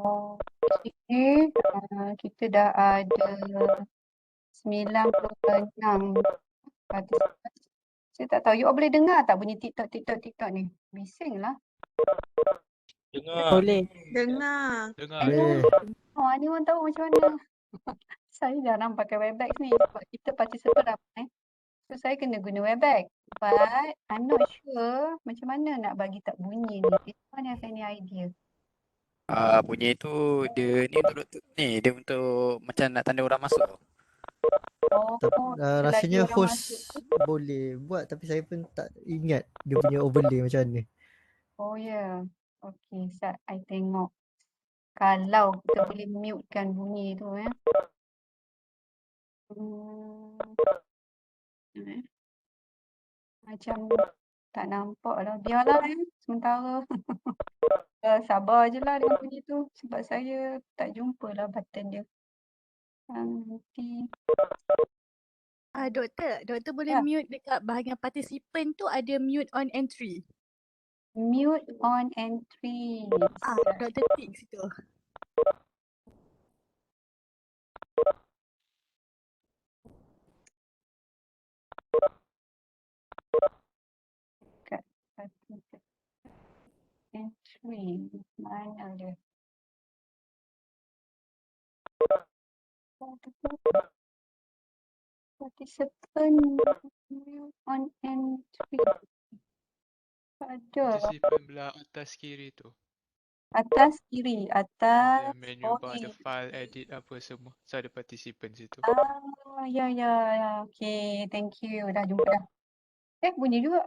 Okey, kita dah ada 96 participants. Saya tak tahu, you all boleh dengar tak bunyi TikTok ni? Bising lah. Dengar. Boleh. Dengar. Boleh. Ni orang tahu macam mana. Saya jarang pakai Webex ni sebab kita participant ramai. So saya kena guna Webex. But I'm not sure macam mana nak bagi tak bunyi ni. Anyone have any idea? Bunyi tu dia ni dia untuk macam nak tanda orang masuk. Oh, selagi Rasanya orang host masuk. boleh buat tapi saya pun tak ingat dia punya overlay macam mana. Oh ya. Yeah. Okey, Sat, I tengok. Kalau kita boleh mutekan bunyi tu macam tak nampak lah. Biarlah sementara. Sabar je lah dengan bunyi tu sebab saya tak jumpa lah button dia. Nanti. Doktor boleh Ya. mute dekat bahagian participant tu ada mute on entry. Mute on entry. Doktor tick situ. Kat entry. Mana dia? Participant mute on entry. Ada. Participant belah atas kiri tu. Atas kiri, atas. Ada menu bar, ada file, edit apa semua. So ada participant situ. Ya. Okay, thank you. Dah jumpa dah. Bunyi juga.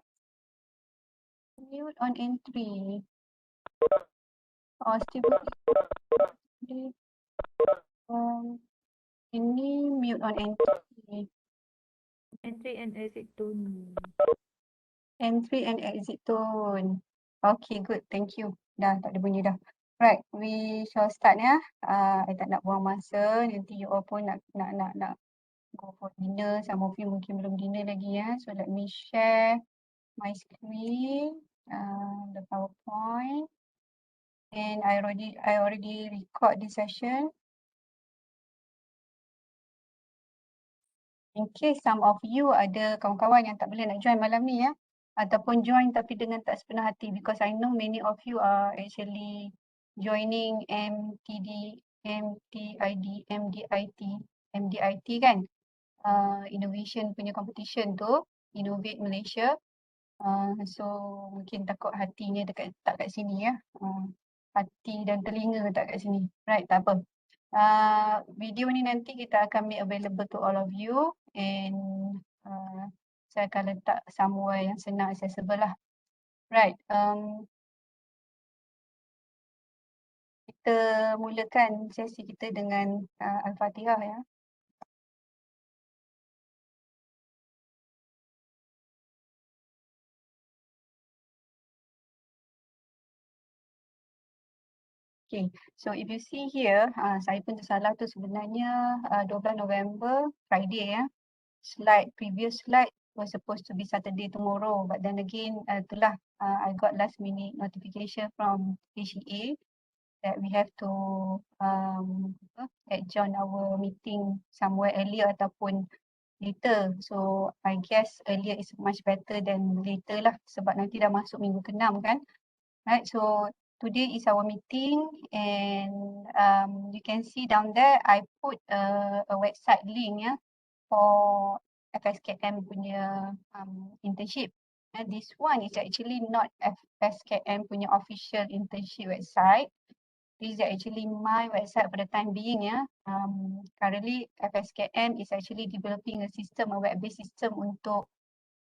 Mute on entry. Still boleh. Ini mute on entry. Entry and exit tone. Entry and exit tone. Okay, good. Thank you. Dah, tak ada bunyi dah. Right, we shall start ya. I tak nak buang masa. Nanti you all pun nak go for dinner. Some of you mungkin belum dinner lagi ya. So let me share my screen, the PowerPoint. And I already record this session. In case some of you ada kawan-kawan yang tak boleh nak join malam ni ya. Ataupun join tapi dengan tak sepenuh hati, because I know many of you are actually joining MDIT kan, innovation punya competition tu, Innovate Malaysia. So mungkin takut hatinya tak kat sini ya, hati dan telinga tak kat sini, right? Tak apa. Video ni nanti kita akan make available to all of you and saya akan letak somewhere yang senang accessible lah. Right, kita mulakan sesi kita dengan Al-Fatihah ya. Okay, so if you see here, saya pun tersalah tu sebenarnya 12 November, Friday ya. Previous slide was supposed to be Saturday tomorrow, but then again, itulah I got last minute notification from HEA that we have to adjourn our meeting somewhere earlier ataupun later. So I guess earlier is much better than later lah sebab nanti dah masuk minggu ke-6 kan. Right, so today is our meeting and you can see down there I put a website link ya for FSKM punya internship. And this one is actually not FSKM punya official internship website. This is actually my website for the time being ya. Currently FSKM is actually developing a web-based system untuk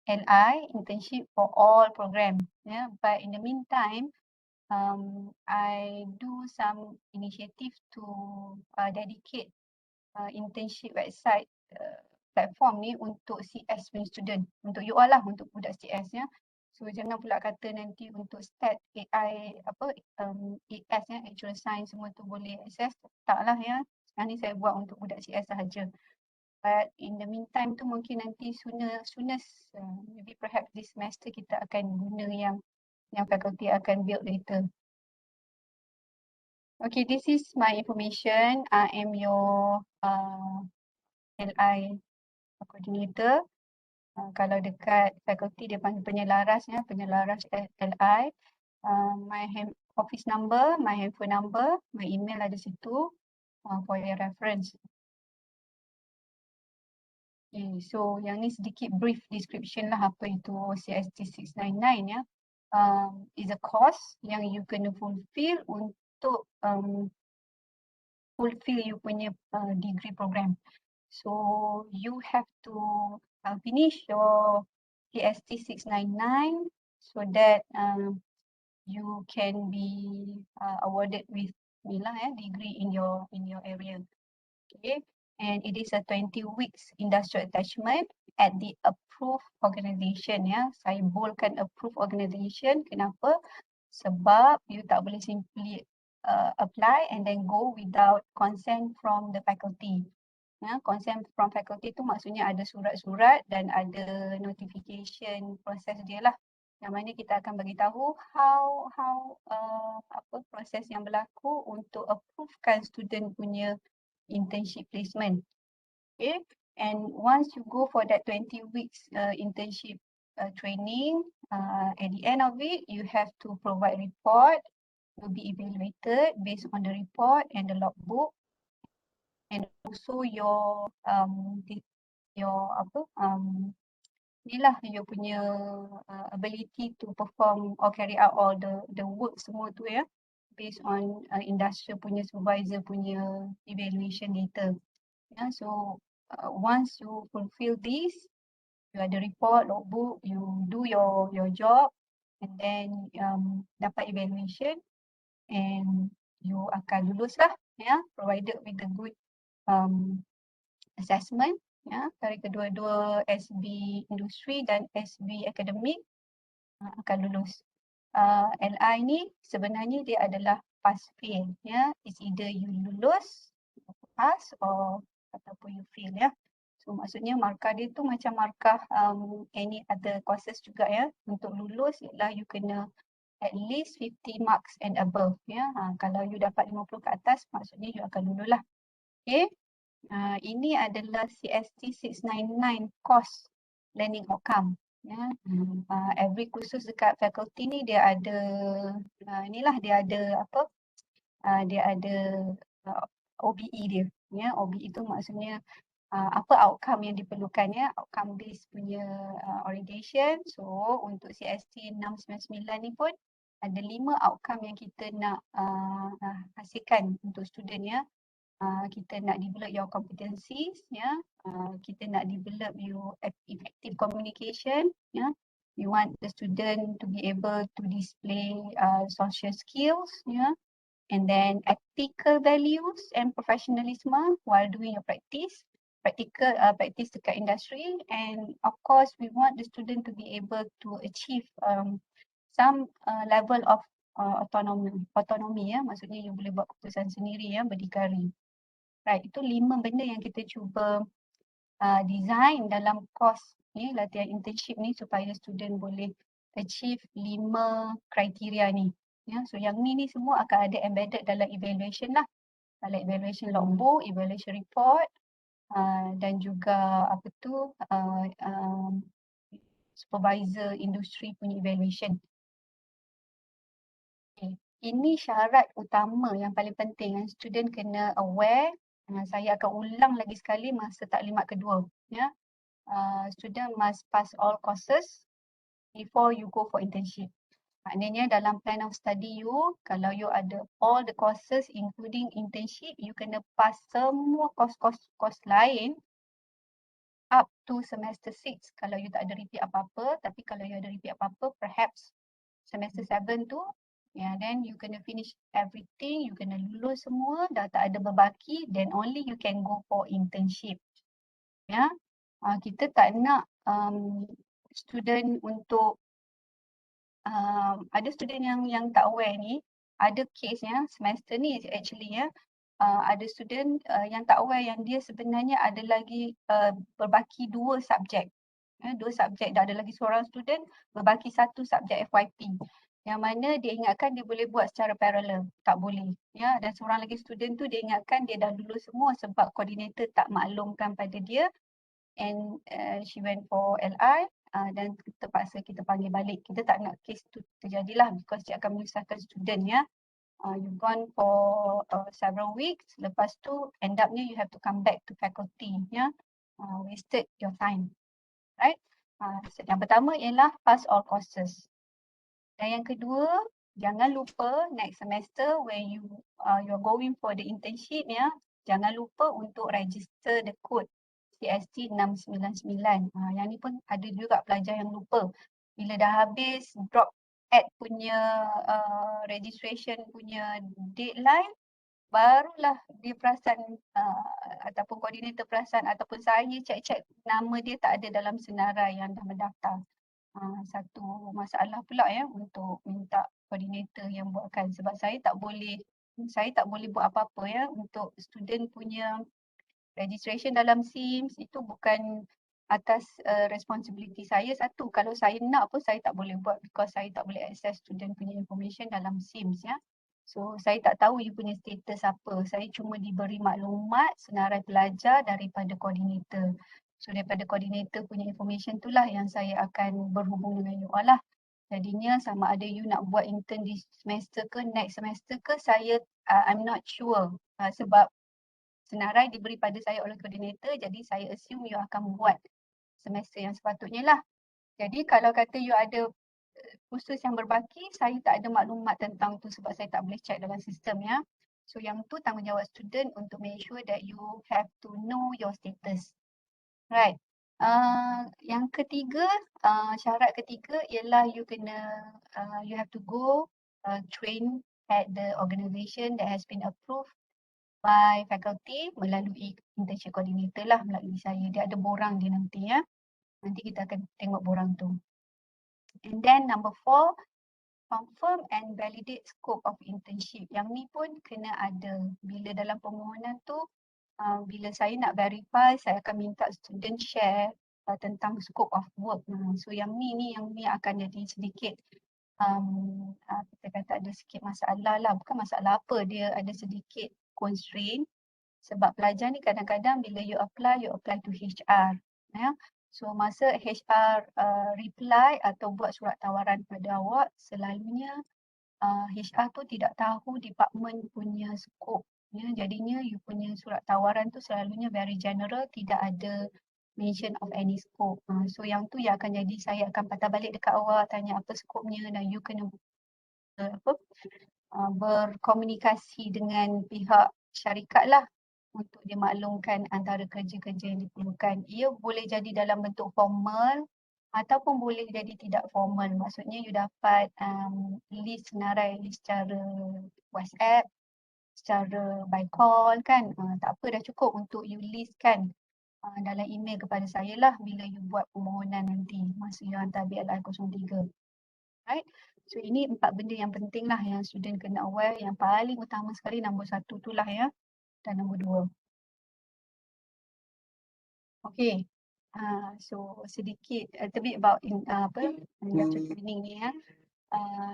LI internship for all program. Yeah, but in the meantime, I do some initiative to dedicate internship website platform ni untuk CS punya student, untuk you all lah, untuk budak CS ya. So jangan pula kata nanti untuk STAT, AI, AS ya, actual science semua tu boleh access. Taklah ya, sekarang ni saya buat untuk budak CS sahaja. But in the meantime tu mungkin nanti soonest, maybe perhaps this semester kita akan guna yang faculty akan build later. Okay, this is my information. I am your LI coordinator. Kalau dekat faculty dia panggil penyelaras ya, penyelaras LI. My office number, my handphone number, my email ada situ for your reference. Okay, so yang ni sedikit brief description lah apa itu CST 699 ya. Is a course yang you kena fulfill untuk fulfill you punya degree program. So you have to finish your CST 699 so that you can be awarded with degree in your area. Okay, and it is a 20 weeks industrial attachment at the approved organisation ya. Saya boldkan approved organisation. Kenapa? Sebab you tak boleh simply apply and then go without consent from the faculty. Ya, consent from faculty tu maksudnya ada surat-surat dan ada notification proses dia lah. Yang mana kita akan bagi tahu how apa proses yang berlaku untuk approvekan student punya internship placement. Okay, and once you go for that 20 weeks internship training, at the end of it, you have to provide report, will be evaluated based on the report and the logbook, and also your inilah your punya ability to perform or carry out all the work semua tu ya, based on industrial punya supervisor punya evaluation data. Yeah, so once you fulfill this, you ada report, logbook, you do your job, and then dapat evaluation, and you akan lulus lah, ya, provided with the good assessment, ya, dari kedua-dua SB industri dan SB akademik akan lulus. LI ni sebenarnya dia adalah pass fail, ya, it's either you lulus, pass or ataupun you fail ya. So maksudnya markah dia tu macam markah any other courses juga ya. Untuk lulus ialah you kena at least 50 marks and above ya. Kalau you dapat 50 ke atas maksudnya you akan lulus lah. Okay. Ini adalah CST 699 course learning outcome ya. Every kursus dekat faculty ni dia ada inilah dia ada apa? Dia ada OBE dia ya. OBE itu maksudnya apa outcome yang diperlukan ya, outcome based punya orientation. So untuk CST 699 ni pun ada 5 outcome yang kita nak hasilkan untuk student ya. Kita nak develop your competencies, ya. Kita nak develop your effective communication, ya. You want the student to be able to display social skills, ya. And then ethical values and professionalism while doing your practice. Practice dekat industry, and of course we want the student to be able to achieve some level of autonomy, ya. Maksudnya you boleh buat keputusan sendiri, ya, berdikari. Right, itu 5 benda yang kita cuba design dalam course ni, latihan internship ni, supaya student boleh achieve 5 kriteria ni. Ya, so yang ni semua akan ada embedded dalam evaluation lah. Dalam evaluation logbook, evaluation report, dan juga supervisor industri punya evaluation. Okay. Ini syarat utama yang paling penting yang student kena aware. Saya akan ulang lagi sekali masa taklimat kedua. Ya. Student must pass all courses before you go for internship. Maknanya dalam plan of study you, kalau you ada all the courses including internship, you kena pass semua course lain up to semester 6 kalau you tak ada repeat apa-apa. Tapi kalau you ada repeat apa-apa, perhaps semester 7 tu, then you kena finish everything, you kena lulus semua, dah tak ada berbaki, then only you can go for internship. Ya, kita tak nak student untuk ada student yang tak aware ni, ada case ya, semester ni actually ya, ada student yang tak aware yang dia sebenarnya ada lagi berbaki 2 subjek. Dua subjek, dah ada lagi seorang student berbaki 1 subjek FYP. Yang mana dia ingatkan dia boleh buat secara parallel, tak boleh. Ya, dan seorang lagi student tu dia ingatkan dia dah lulus semua sebab koordinator tak maklumkan pada dia, and she went for LI. Dan terpaksa kita panggil balik. Kita tak nak kes tu terjadilah because dia akan menyusahkan student ya. You've gone for several weeks, lepas tu end up-nya you have to come back to faculty ya. Wasted your time. Right? Yang pertama ialah pass all courses. Dan yang kedua, jangan lupa next semester when you're going for the internship ya, jangan lupa untuk register the code CST 699. Yang ni pun ada juga pelajar yang lupa. Bila dah habis drop ad punya registration punya deadline, barulah dia perasan ataupun koordinator perasan ataupun saya cek nama dia tak ada dalam senarai yang dah mendaftar. Satu masalah pula ya untuk minta koordinator yang buatkan, sebab saya tak boleh buat apa-apa ya untuk student punya registration dalam SIMS. Itu bukan atas responsibility saya. Satu, kalau saya nak pun saya tak boleh buat because saya tak boleh access student punya information dalam SIMS ya. So saya tak tahu you punya status apa. Saya cuma diberi maklumat senarai pelajar daripada koordinator. So daripada koordinator punya information itulah yang saya akan berhubung dengan you all lah. Jadinya sama ada you nak buat intern di semester ke next semester ke, saya I'm not sure sebab senarai diberi pada saya oleh koordinator, jadi saya assume you akan buat semester yang sepatutnya lah. Jadi kalau kata you ada kursus yang berbaki, saya tak ada maklumat tentang tu sebab saya tak boleh check dalam sistem ya. So yang tu tanggungjawab student untuk make sure that you have to know your status. Right. Yang ketiga, syarat ketiga ialah you kena you have to go train at the organisation that has been approved by faculty melalui internship coordinator lah, melalui saya. Dia ada borang dia nanti ya. Nanti kita akan tengok borang tu. And then number 4, confirm and validate scope of internship. Yang ni pun kena ada. Bila dalam permohonan tu, bila saya nak verify, saya akan minta student share tentang scope of work. So yang ni akan jadi sedikit kita kata ada sikit masalah lah. Bukan masalah apa, dia ada sedikit constraint sebab pelajar ni kadang-kadang bila you apply to HR ya. So masa HR reply atau buat surat tawaran pada awak, selalunya HR tu tidak tahu department punya scope ya. Jadinya you punya surat tawaran tu selalunya very general, tidak ada mention of any scope. So yang tu yang akan jadi saya akan patah balik dekat awak, tanya apa skopnya, dan you kena berkomunikasi dengan pihak syarikat lah untuk dimaklumkan antara kerja-kerja yang diperlukan. Ia boleh jadi dalam bentuk formal ataupun boleh jadi tidak formal. Maksudnya you dapat list senarai secara WhatsApp, secara by call kan. Tak apa, dah cukup untuk you listkan dalam email kepada saya lah bila you buat permohonan nanti masa you hantar BLI 03. Right? So ini 4 benda yang penting lah yang student kena aware. Yang paling utama sekali nombor 1 tu lah ya. Dan nombor 2. Okay. So sedikit a bit about industrial training ni ya.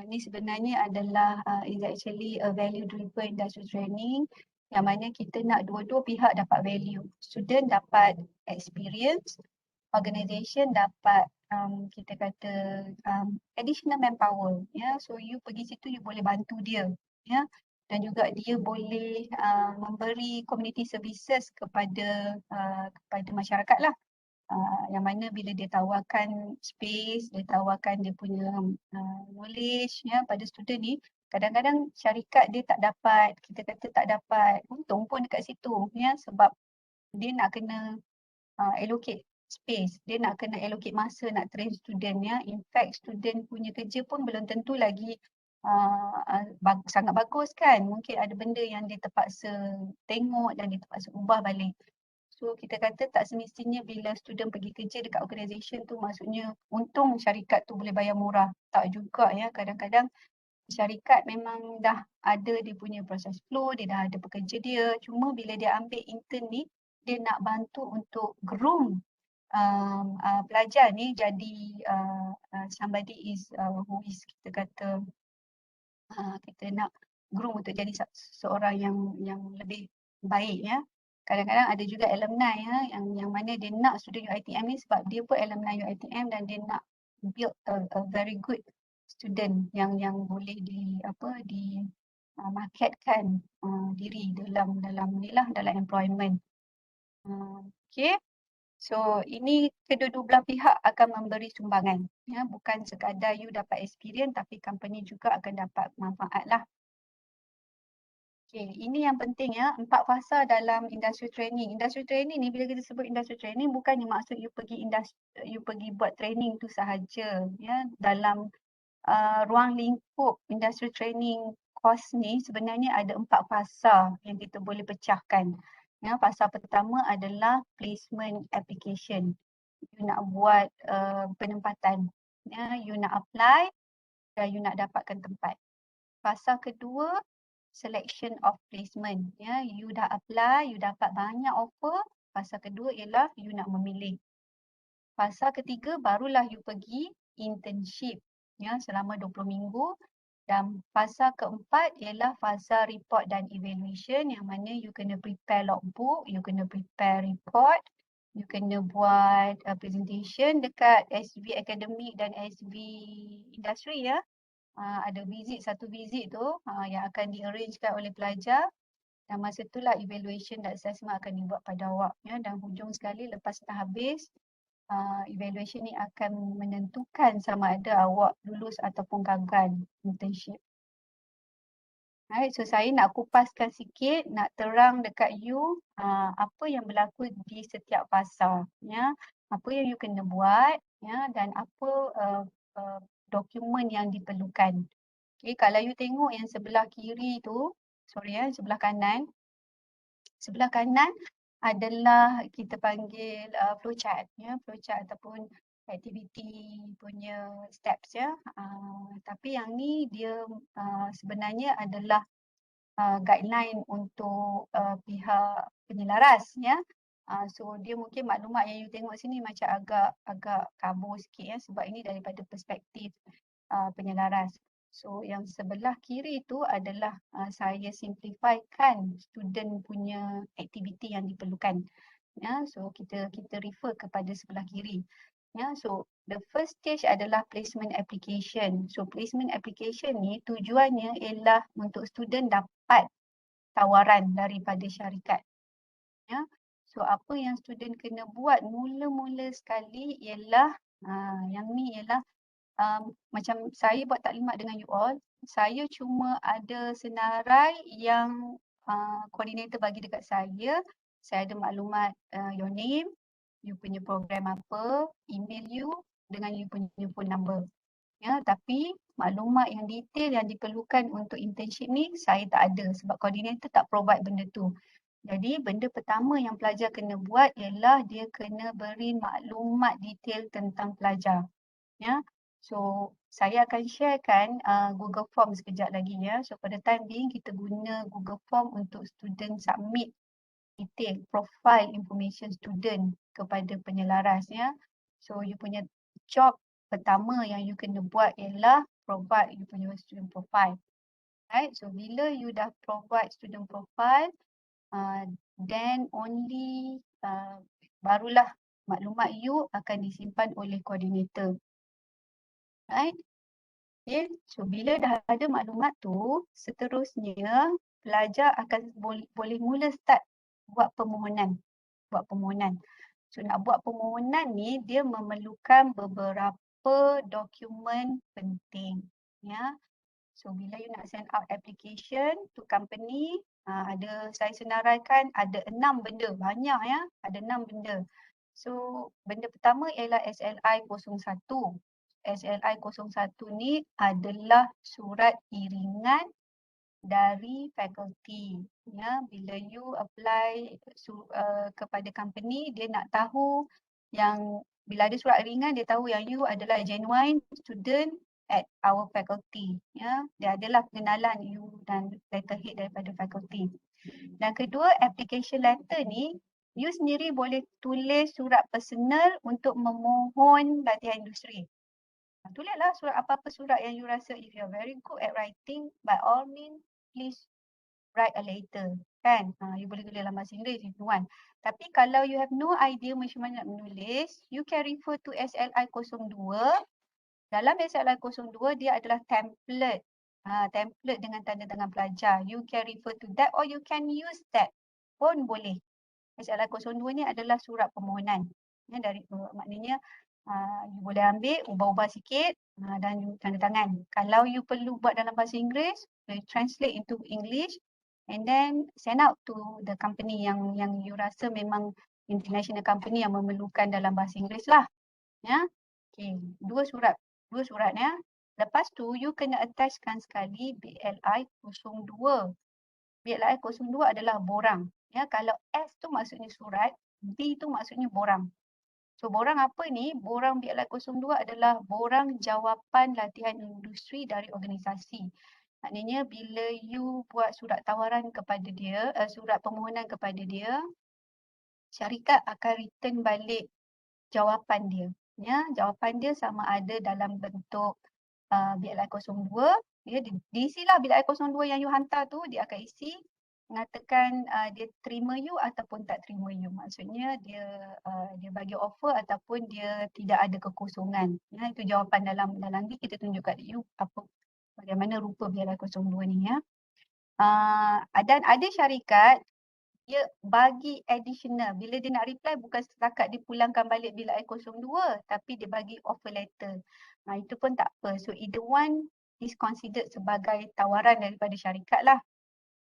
Ni sebenarnya adalah is actually a value driven industrial training yang mana kita nak dua-dua pihak dapat value. Student dapat experience, organisation dapat kita kata additional manpower ya. So you pergi situ you boleh bantu dia ya, dan juga dia boleh memberi community services kepada masyarakat lah. Yang mana bila dia tawarkan space, dia tawarkan dia punya knowledge ya pada student ni, kadang-kadang syarikat dia tak dapat, kita kata tak dapat untung pun dekat situ ya, sebab dia nak kena allocate space, dia nak kena allocate masa nak train student ya. In fact student punya kerja pun belum tentu lagi sangat bagus kan, mungkin ada benda yang dia terpaksa tengok dan dia terpaksa ubah balik. So kita kata tak semestinya bila student pergi kerja dekat organisation tu maksudnya untung syarikat tu boleh bayar murah. Tak juga ya, kadang-kadang syarikat memang dah ada dia punya proses flow, dia dah ada pekerja dia. Cuma bila dia ambil intern ni, dia nak bantu untuk groom pelajar ni jadi somebody is who is kita kata kita nak groom untuk jadi seorang yang lebih baik ya. Kadang-kadang ada juga alumni ya yang mana dia nak student UiTM ni sebab dia pun alumni UiTM dan dia nak build a very good student yang boleh marketkan diri dalam employment. Okay. So ini kedua-dua belah pihak akan memberi sumbangan ya, bukan sekadar you dapat experience tapi company juga akan dapat manfaat lah. Okay, ini yang penting ya, 4 fasa dalam industrial training. Industrial training ni bila kita sebut industrial training bukannya maksud you pergi buat training tu sahaja ya. Dalam ruang lingkup industrial training course ni sebenarnya ada 4 fasa yang kita boleh pecahkan. Ya, fasa pertama adalah placement application. You nak buat penempatan. Ya, you nak apply dan you nak dapatkan tempat. Fasa kedua selection of placement ya, you dah apply, you dapat banyak offer. Fasa kedua ialah you nak memilih. Fasa ketiga barulah you pergi internship ya selama 20 minggu. Dan fasa keempat ialah fasa report dan evaluation yang mana you kena prepare logbook, you kena prepare report, you kena buat presentation dekat SV Academic dan SV Industry ya. Ada satu visit tu yang akan di-arrangekan oleh pelajar dan masa itulah evaluation dan assessment akan dibuat pada awak ya, dan hujung sekali lepas dah habis evaluation ni akan menentukan sama ada awak lulus ataupun gagal internship. Alright, so saya nak kupaskan sikit, nak terang dekat you apa yang berlaku di setiap fasa ya, apa yang you kena buat ya, dan apa dokumen yang diperlukan. Okay, kalau you tengok yang sebelah kiri tu, sebelah kanan. Sebelah kanan adalah kita panggil flowchart ya, flowchart ataupun aktiviti punya steps ya. Tapi yang ni dia sebenarnya adalah guideline untuk pihak penyelaras ya. So dia mungkin maklumat yang you tengok sini macam agak kabur sikit ya, sebab ini daripada perspektif penyelaras. So yang sebelah kiri tu adalah saya simplifykan student punya aktiviti yang diperlukan. Ya, so kita refer kepada sebelah kiri. Ya, so the first stage adalah placement application. So placement application ni tujuannya ialah untuk student dapat tawaran daripada syarikat. Ya. So apa yang student kena buat mula-mula sekali ialah yang ni ialah macam saya buat taklimat dengan you all, saya cuma ada senarai yang coordinator bagi dekat saya ada maklumat your name, you punya program apa, email you dengan you punya phone number. Ya, tapi maklumat yang detail yang diperlukan untuk internship ni saya tak ada sebab coordinator tak provide benda tu. Jadi benda pertama yang pelajar kena buat ialah dia kena beri maklumat detail tentang pelajar. Ya. So saya akan sharekan Google Form sekejap lagi ya. So pada time being kita guna Google Form untuk student submit detail profile information student kepada penyelaras ya. So you punya job pertama yang you kena buat ialah provide you punya student profile. Right? So bila you dah provide student profile, then only barulah maklumat you akan disimpan oleh koordinator. Right? Okay. So bila dah ada maklumat tu, seterusnya pelajar akan boleh mula start buat permohonan. So nak buat permohonan ni dia memerlukan beberapa dokumen penting. Ya. So bila you nak send out application to company, saya senaraikan ada 6 benda, banyak ya, ada 6 benda. So benda pertama ialah SLI 01. SLI 01 ni adalah surat iringan dari fakulti. Ya, bila you apply kepada company, dia nak tahu yang bila ada surat iringan dia tahu yang you adalah genuine student at our faculty. Ya, dia adalah pengenalan you dan letterhead daripada fakulti. Dan kedua, application letter ni you sendiri boleh tulis surat personal untuk memohon latihan industri. Tulislah surat apa-apa surat yang you rasa if you are very good at writing, by all means please write a letter. Kan? You boleh tulis dalam bahasa Inggeris if you want. Tapi kalau you have no idea macam mana nak menulis, you can refer to SLI 02. Dalam SLI 02 dia adalah template. Template dengan tanda tangan pelajar. You can refer to that or you can use that pun boleh. SLI 02 ni adalah surat permohonan. Ya, maknanya you boleh ambil, ubah-ubah sikit dan you tanda tangan. Kalau you perlu buat dalam bahasa Inggeris, you translate into English and then send out to the company yang you rasa memang international company yang memerlukan dalam bahasa Inggeris lah. Ya. Okay, dua surat ya. Lepas tu you kena attachkan sekali BLI 02. BLI 02 adalah borang. Ya, kalau S tu maksudnya surat, B tu maksudnya borang. So borang apa ni? Borang BLI 02 adalah borang jawapan latihan industri dari organisasi. Maknanya bila you buat surat tawaran kepada dia, surat permohonan kepada dia, syarikat akan return balik jawapan dia. Ya, jawapan dia sama ada dalam bentuk BLI 02. Ya, diisilah BLI 02 yang you hantar tu, dia akan isi mengatakan dia terima you ataupun tak terima you. Maksudnya dia bagi offer ataupun dia tidak ada kekosongan. Ya, itu jawapan dalam ni kita tunjuk kat you bagaimana rupa BLI 02 ni ya. Dan ada syarikat dia bagi additional. Bila dia nak reply bukan setakat dia pulangkan balik BLI 02 tapi dia bagi offer letter. Itu pun tak apa. So either one is considered sebagai tawaran daripada syarikat lah.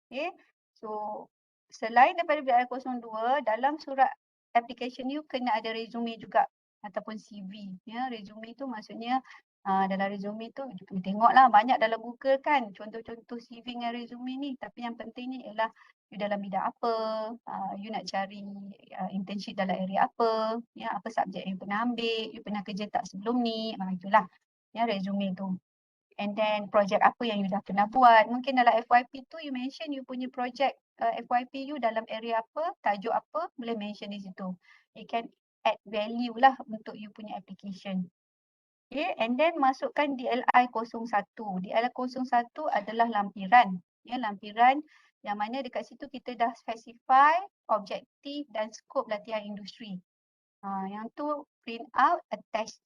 Okay. So selain daripada BLI 02, dalam surat application you kena ada resume juga ataupun CV. Ya, resume tu maksudnya dalam resume tu you kena tengoklah banyak dalam Google kan contoh-contoh CV dengan resume ni, tapi yang pentingnya ialah you dalam bidang apa, you nak cari internship dalam area apa, ya, apa subjek yang pernah ambil, you pernah kerja tak sebelum ni, itulah ya resume tu. And then projek apa yang you dah pernah buat. Mungkin dalam FYP tu you mention you punya projek FYP you dalam area apa, tajuk apa, boleh mention di situ. It can add value lah untuk you punya application. Okay, and then masukkan DLI 01. DLI 01 adalah lampiran. Ya, lampiran yang mana dekat situ kita dah specify objektif dan skop latihan industri. Yang tu print out, attach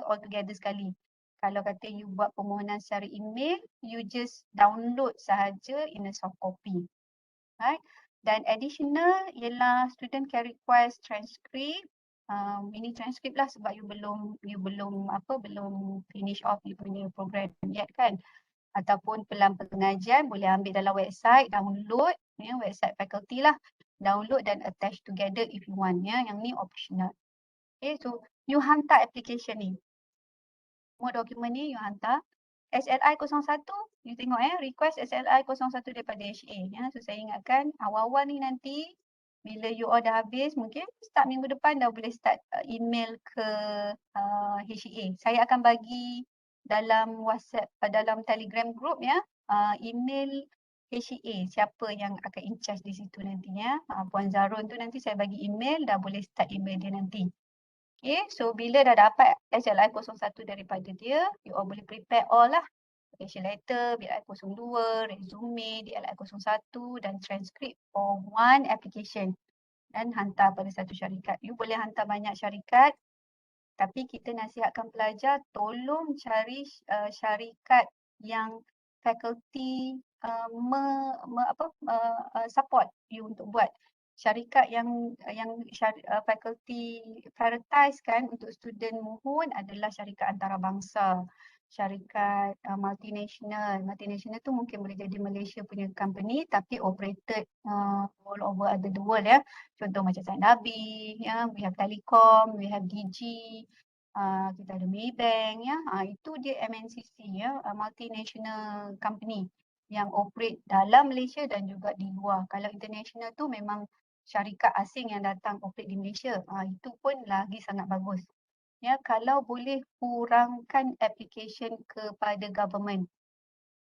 all together sekali. Kalau kata you buat permohonan secara email, you just download sahaja in a soft copy. Right? Dan additional ialah student can request transcript, mini transcript lah sebab you belum finish off you punya program yet kan. ataupun pelan pengajian boleh ambil dalam website, download ya, website faculty lah, download dan attach together if you want ya. Yang ni optional. Okay, so you hantar application ni. Semua dokumen ni you hantar. SLI 01, you tengok request SLI 01 daripada HA ya. So saya ingatkan awal-awal ni nanti bila you all dah habis, mungkin start minggu depan dah boleh start email ke HA. Saya akan bagi dalam WhatsApp, dalam Telegram group ya, email HA, siapa yang akan in charge di situ nantinya. Puan Zarun tu nanti saya bagi email, dah boleh start email dia nanti. Okay, so bila dah dapat SLI 01 daripada dia, you all boleh prepare all lah. Application letter, BLI 02, resume, DLI 01 dan transcript for one application. Dan hantar pada satu syarikat. You boleh hantar banyak syarikat, tapi kita nasihatkan pelajar tolong cari syarikat yang faculty support you untuk buat. Syarikat yang faculty prioritize kan untuk student mohon adalah syarikat antarabangsa, syarikat multinational. Multinational tu mungkin boleh jadi Malaysia punya company tapi operated all over the world ya. Contoh macam Said Nabi, ya, we have Telecom, we have DG, kita ada Maybank ya. Itu dia MNCC ya, multinational company yang operate dalam Malaysia dan juga di luar. Kalau international tu memang syarikat asing yang datang operate di Malaysia. Itu pun lagi sangat bagus. Ya, kalau boleh kurangkan application kepada government.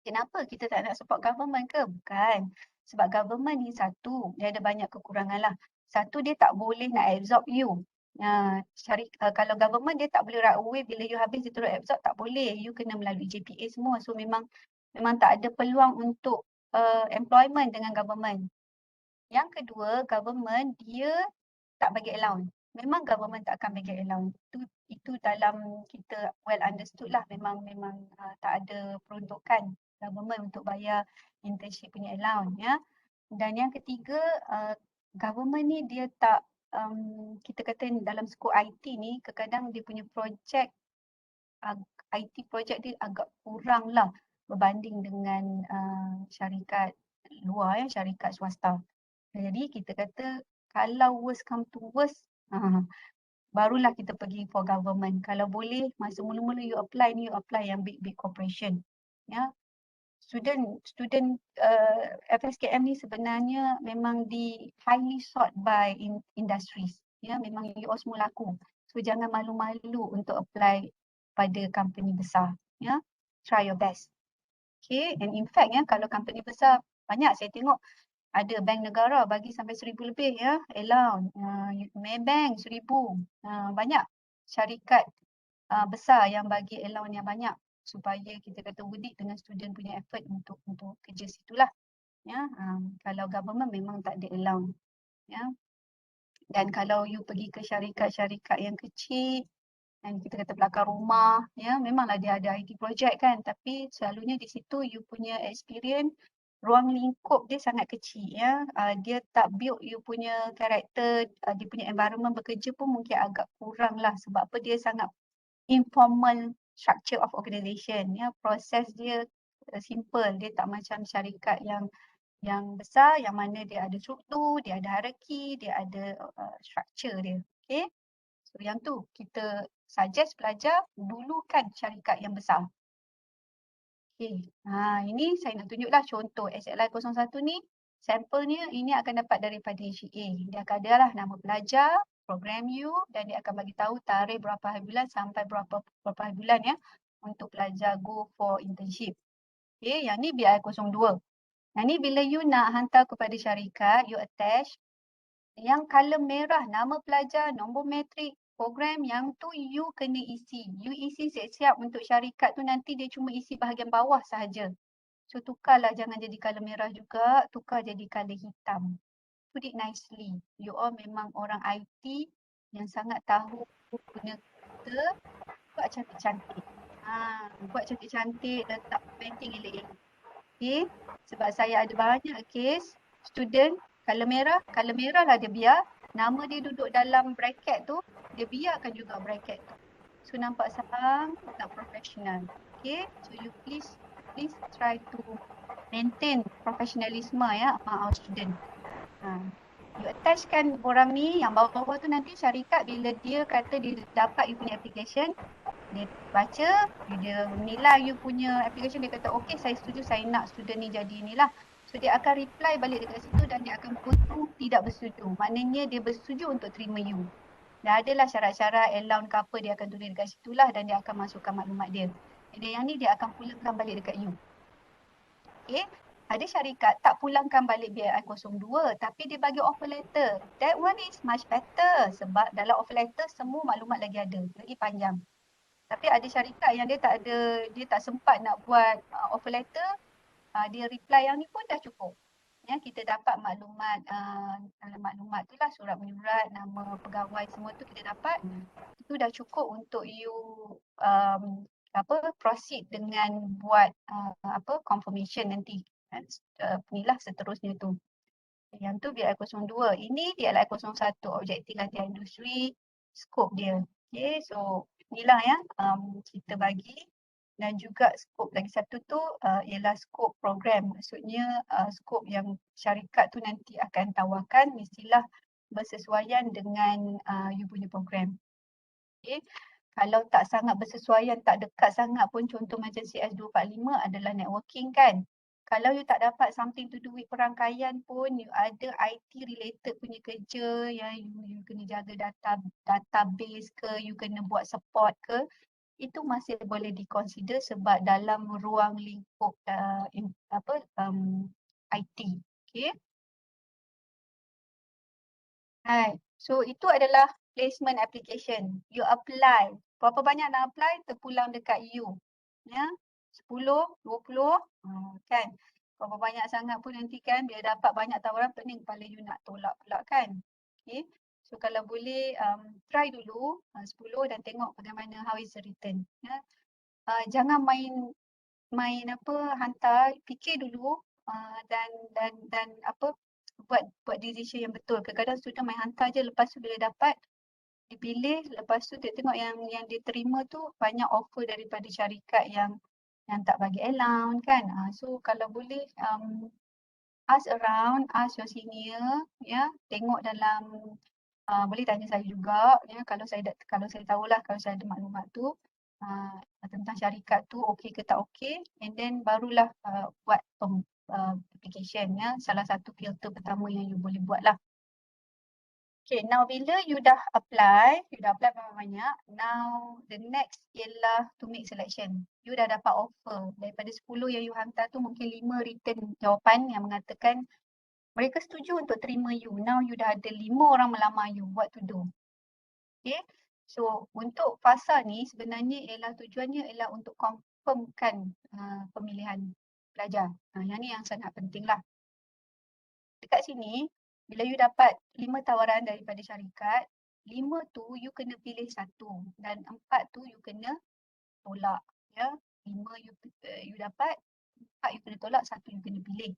Kenapa kita tak nak support government ke? Bukan. Sebab government ni satu, dia ada banyak kekurangan lah. Satu, dia tak boleh nak absorb you. Kalau government dia tak boleh right away bila you habis dia terus absorb, tak boleh. You kena melalui JPA semua. So memang tak ada peluang untuk employment dengan government. Yang kedua, government dia tak bagi allowance. Memang government tak akan bagi allowance. Itu dalam kita well understood lah. Memang tak ada peruntukan government untuk bayar internship punya allowance ya. Dan yang ketiga, government ni dia tak kita kata dalam skop IT ni kadang-kadang dia punya projek IT projek dia agak kurang lah berbanding dengan syarikat luar ya, syarikat swasta. Jadi kita kata kalau worst come to worst, barulah kita pergi for government. Kalau boleh masa mula-mula you apply yang big corporation. Ya. Student FSKM ni sebenarnya memang di highly sought by industries. Ya, memang you all semua laku. So jangan malu-malu untuk apply pada company besar. Ya. Try your best. Okay, and in fact ya, kalau company besar banyak saya tengok ada bank negara bagi sampai 1,000 lebih ya, allowance. Maybank 1,000. Banyak syarikat besar yang bagi allowance yang banyak supaya kita kata worth it dengan student punya effort untuk kerja situlah. Ya, kalau government memang tak ada allowance. Ya. Dan kalau you pergi ke syarikat-syarikat yang kecil dan kita kata belakang rumah, ya memanglah dia ada IT project kan, tapi selalunya di situ you punya experience ruang lingkup dia sangat kecil ya. Dia tak build you punya karakter, dia punya environment bekerja pun mungkin agak kurang lah sebab apa dia sangat informal structure of organisation ya. Proses dia simple, dia tak macam syarikat yang besar yang mana dia ada struktur, dia ada hierarki, dia ada structure dia. Okay. So yang tu kita suggest pelajar dulukan syarikat yang besar. Okay. Ini saya nak tunjuklah contoh SLI 01 ni. Sampelnya ini akan dapat daripada HA. Dia akan ada lah nama pelajar, program you dan dia akan bagi tahu tarikh berapa hari bulan sampai berapa hari bulan ya untuk pelajar go for internship. Okay, yang ni BI 02. Yang ni bila you nak hantar kepada syarikat, you attach yang color merah nama pelajar, nombor matrik, program yang tu you kena isi. You isi siap-siap untuk syarikat tu nanti dia cuma isi bahagian bawah sahaja. So tukarlah jangan jadi color merah juga, tukar jadi color hitam. Put it nicely. You all memang orang IT yang sangat tahu guna komputer, buat cantik-cantik. Buat cantik-cantik, letak painting elok-elok. Okay, sebab saya ada banyak case student color merah lah dia biar. Nama dia duduk dalam bracket tu, dia biarkan juga bracket tu. So nampak sangat tak professional. Okay, so you please please try to maintain professionalism ya among our student. You attachkan orang ni, yang bawah-bawah tu nanti syarikat bila dia kata dia dapat you punya application, dia baca, dia menilai you punya application, dia kata okay saya setuju, saya nak student ni jadi inilah. So dia akan reply balik dekat situ dan dia akan potong tidak bersetuju. Maknanya dia bersetuju untuk terima you. Dan adalah syarat-syarat allowance ke apa dia akan tulis dekat situlah dan dia akan masukkan maklumat dia. Dan yang ni dia akan pulangkan balik dekat you. Okay. Ada syarikat tak pulangkan balik BII 02 tapi dia bagi offer letter. That one is much better sebab dalam offer letter semua maklumat lagi ada, lagi panjang. Tapi ada syarikat yang dia tak sempat nak buat offer letter, dia reply yang ni pun dah cukup. Ya, kita dapat maklumat maklumat tu lah, surat menyurat, nama pegawai semua tu kita dapat. Itu dah cukup untuk you proceed dengan buat confirmation nanti. Inilah seterusnya tu. Yang tu BII 02. Ini BII 01, objektif latihan industri, skop dia. Okay, so inilah ya kita bagi. Dan juga skop lagi satu tu ialah skop program. Maksudnya skop yang syarikat tu nanti akan tawarkan mestilah bersesuaian dengan you punya program. Okay. Kalau tak sangat bersesuaian, tak dekat sangat pun, contoh macam CS245 adalah networking kan. Kalau you tak dapat something to do with perangkaian pun, you ada IT related punya kerja yang you kena jaga database ke, you kena buat support ke, itu masih boleh diconsider sebab dalam ruang lingkup IT. Okay. Hai. So itu adalah placement application. You apply. Berapa banyak nak apply terpulang dekat you. Ya. 10, 20 kan. Berapa banyak sangat pun nanti kan bila dapat banyak tawaran pening kepala you nak tolak pula kan. Okay. So kalau boleh try dulu 10 dan tengok bagaimana how is the return. Ya. Jangan main hantar, fikir dulu dan buat decision yang betul. Kadang-kadang student main hantar je, lepas tu bila dapat dipilih, lepas tu dia tengok yang dia terima tu banyak offer daripada syarikat yang tak bagi allowance kan. So kalau boleh ask around, ask your senior ya, tengok dalam boleh tanya saya juga ya, kalau saya tahulah, kalau saya ada maklumat tu tentang syarikat tu okey ke tak okey, and then barulah buat application ya. Salah satu filter pertama yang you boleh buat lah. Okay, now bila you dah apply banyak-banyak, now the next ialah to make selection. You dah dapat offer. Daripada 10 yang you hantar tu mungkin 5 return jawapan yang mengatakan mereka setuju untuk terima you. Now you dah ada 5 orang melamar you, what to do? Okay, so untuk fasa ni sebenarnya tujuannya ialah untuk confirmkan pemilihan pelajar. Yang ni yang sangat penting lah. Dekat sini, bila you dapat 5 tawaran daripada syarikat, 5 tu you kena pilih 1 dan 4 tu you kena tolak. Ya, 5 you dapat, 4 you kena tolak, 1 you kena pilih.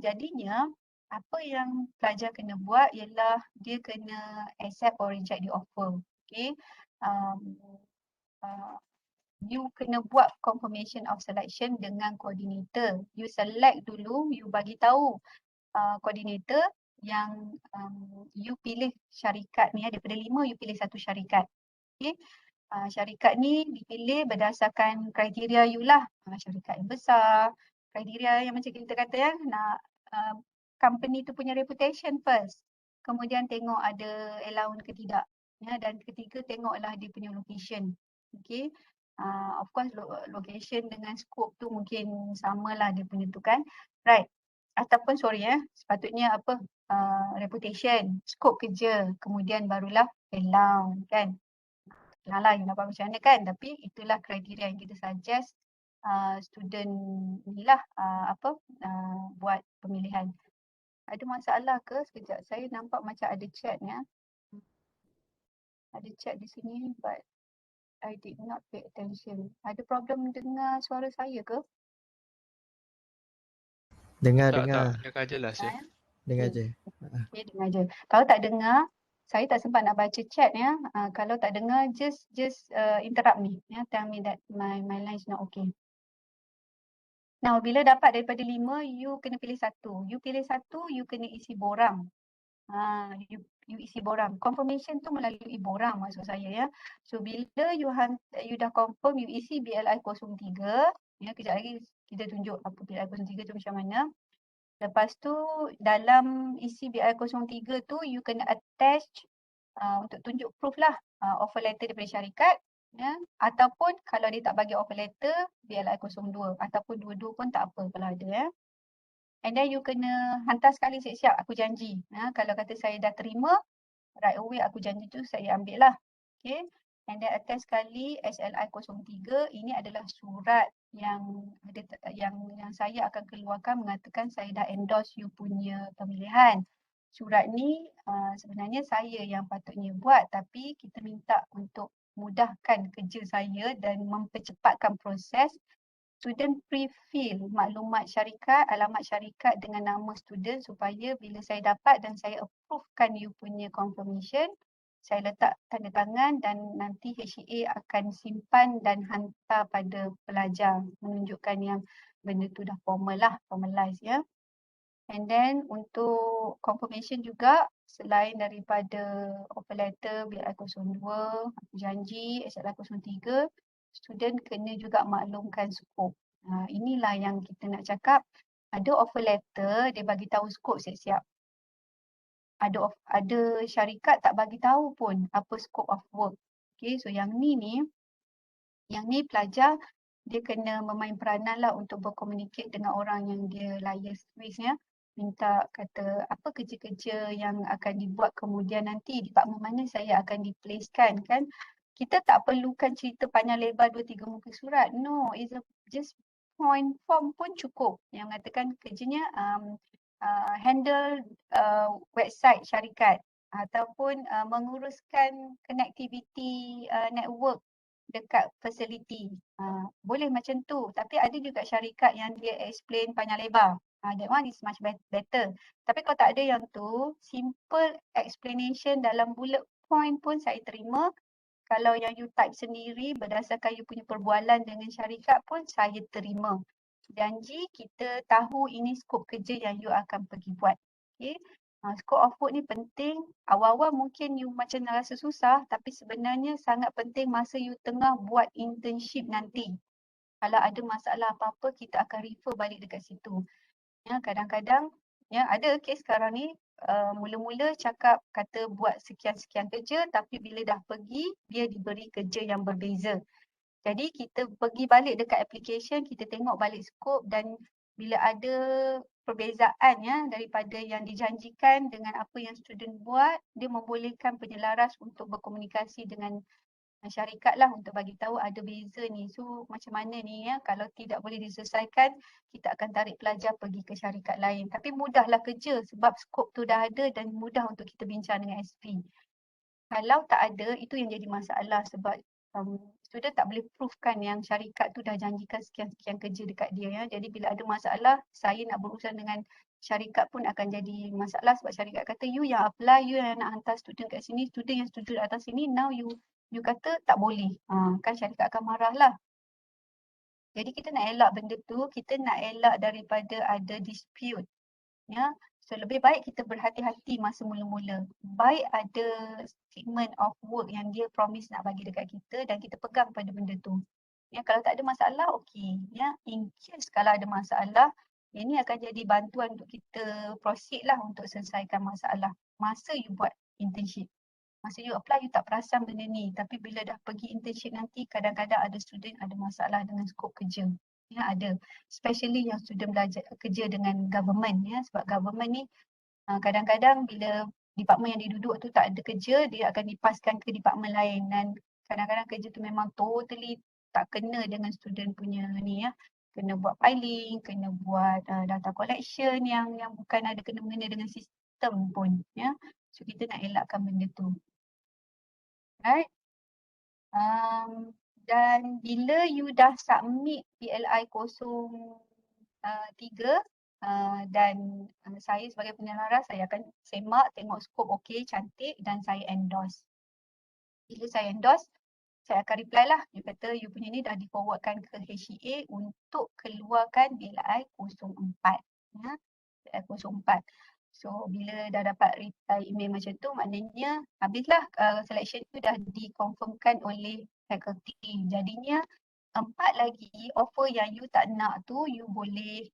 Jadinya, apa yang pelajar kena buat ialah dia kena accept or reject the offer. Okay. You kena buat confirmation of selection dengan coordinator. You select dulu, you bagi tahu coordinator yang you pilih syarikat ni, daripada 5 you pilih 1 syarikat. Okay. Syarikat ni dipilih berdasarkan kriteria you lah. Syarikat yang besar, kriteria yang macam kita kata ya, nak company tu punya reputation first. Kemudian tengok ada allowance ke tidak. Ya, dan ketiga tengoklah dia punya location. Okay. Of course location dengan scope tu mungkin samalah dia punya tu kan. Right. Ataupun sepatutnya reputation, scope kerja, kemudian barulah allowance kan. Lah you dapat macam mana kan, tapi itulah kriteria yang kita suggest student inilah buat pemilihan. Ada masalah ke? Sekejap, saya nampak macam ada chat ya. Ada chat di sini but I did not pay attention. Ada problem dengar suara saya ke? Dengar. Dengar je lah saya. Dengar je. Okay, dengar je. Kalau tak dengar, saya tak sempat nak baca chat ya. Kalau tak dengar, just interrupt me. Ya, tell me that my line is not okay. Now, bila dapat daripada 5, you kena pilih satu. You pilih satu, you kena isi borang. You isi borang. Confirmation tu melalui borang maksud saya ya. So, bila you dah confirm, you isi BLI 03. Ya, kejap lagi kita tunjuk apa BLI 03 tu macam mana. Lepas tu, dalam isi BLI 03 tu, you kena attach untuk tunjuk proof lah. Offer letter daripada syarikat. Ya, ataupun kalau dia tak bagi offer letter, BLI 02 ataupun dua-dua pun tak apa kalau ada ya. And then you kena hantar sekali siap-siap, aku janji. Kalau kata saya dah terima, right away aku janji tu saya ambil lah. Okay. And then attach sekali SLI 03, ini adalah surat yang ada yang saya akan keluarkan mengatakan saya dah endorse you punya pemilihan. Surat ni sebenarnya saya yang patutnya buat, tapi kita minta untuk mudahkan kerja saya dan mempercepatkan proses. Student pre-fill maklumat syarikat, alamat syarikat dengan nama student supaya bila saya dapat dan saya approvekan you punya confirmation, saya letak tanda tangan dan nanti HCA akan simpan dan hantar pada pelajar menunjukkan yang benda tu dah formal lah, formalize ya. And then untuk confirmation juga selain daripada offer letter BLI 02, aku janji SLI 03, student kena juga maklumkan skop. Inilah yang kita nak cakap. Ada offer letter, dia bagi tahu skop siap-siap. Ada syarikat tak bagi tahu pun apa scope of work. Okay, so yang ni pelajar dia kena memain peranan lah untuk berkomunikasi dengan orang yang dia liaise with ya. Minta kata apa kerja-kerja yang akan dibuat kemudian nanti department mana saya akan diplacekan kan. Kita tak perlukan cerita panjang lebar 2-3 muka surat. No, it's just point form pun cukup yang mengatakan kerjanya handle website syarikat ataupun menguruskan connectivity network dekat facility. Boleh macam tu. Tapi ada juga syarikat yang dia explain panjang lebar. That one is much better. Tapi kalau tak ada yang tu, simple explanation dalam bullet point pun saya terima. Kalau yang you type sendiri berdasarkan you punya perbualan dengan syarikat pun saya terima. Janji kita tahu ini skop kerja yang you akan pergi buat. Okay. Scope of work ni penting. Awal-awal mungkin you macam rasa susah tapi sebenarnya sangat penting masa you tengah buat internship nanti. Kalau ada masalah apa-apa kita akan refer balik dekat situ. Ya, kadang-kadang ya ada kes sekarang ni mula-mula cakap kata buat sekian-sekian kerja tapi bila dah pergi dia diberi kerja yang berbeza. Jadi kita pergi balik dekat application, kita tengok balik skop dan bila ada perbezaan ya daripada yang dijanjikan dengan apa yang student buat, dia membolehkan penyelaras untuk berkomunikasi dengan syarikat lah untuk bagi tahu ada beza ni. So macam mana ni ya, kalau tidak boleh diselesaikan, kita akan tarik pelajar pergi ke syarikat lain. Tapi mudahlah kerja sebab skop tu dah ada dan mudah untuk kita bincang dengan SP. Kalau tak ada, itu yang jadi masalah sebab student tak boleh provekan yang syarikat tu dah janjikan sekian-sekian kerja dekat dia ya. Jadi bila ada masalah, saya nak berurusan dengan syarikat pun akan jadi masalah sebab syarikat kata you yang apply, you yang nak hantar student kat sini, student yang setuju atas sini, now you kata tak boleh. Kan syarikat akan marah lah. Jadi kita nak elak benda tu, kita nak elak daripada ada dispute. Ya, so lebih baik kita berhati-hati masa mula-mula. Baik ada statement of work yang dia promise nak bagi dekat kita dan kita pegang pada benda tu. Ya, kalau tak ada masalah, okey. Ya, in case kalau ada masalah, ini akan jadi bantuan untuk kita proceed lah untuk selesaikan masalah. Masa you buat internship. Masa you apply, you tak perasan benda ni. Tapi bila dah pergi internship nanti, kadang-kadang ada student ada masalah dengan skop kerja. Ya, ada. Especially yang student belajar kerja dengan government ya. Sebab government ni kadang-kadang bila department yang dia duduk tu tak ada kerja, dia akan dipaskan ke department lain. Dan kadang-kadang kerja tu memang totally tak kena dengan student punya ni ya. Kena buat filing, kena buat data collection yang bukan ada kena-mengena dengan sistem pun ya. So kita nak elakkan benda tu. Right? Dan bila you dah submit PLI 03 dan saya sebagai penyelaras, saya akan semak, tengok skop okey, cantik dan saya endorse. Bila saya endorse, saya akan reply lah. You kata you punya ni dah di-forwardkan ke HCA untuk keluarkan BLI 04. Ya, BLI 04. So bila dah dapat reply email macam tu, maknanya habislah selection tu dah dikonfirmkan oleh faculty. Jadinya 4 lagi offer yang you tak nak tu, you boleh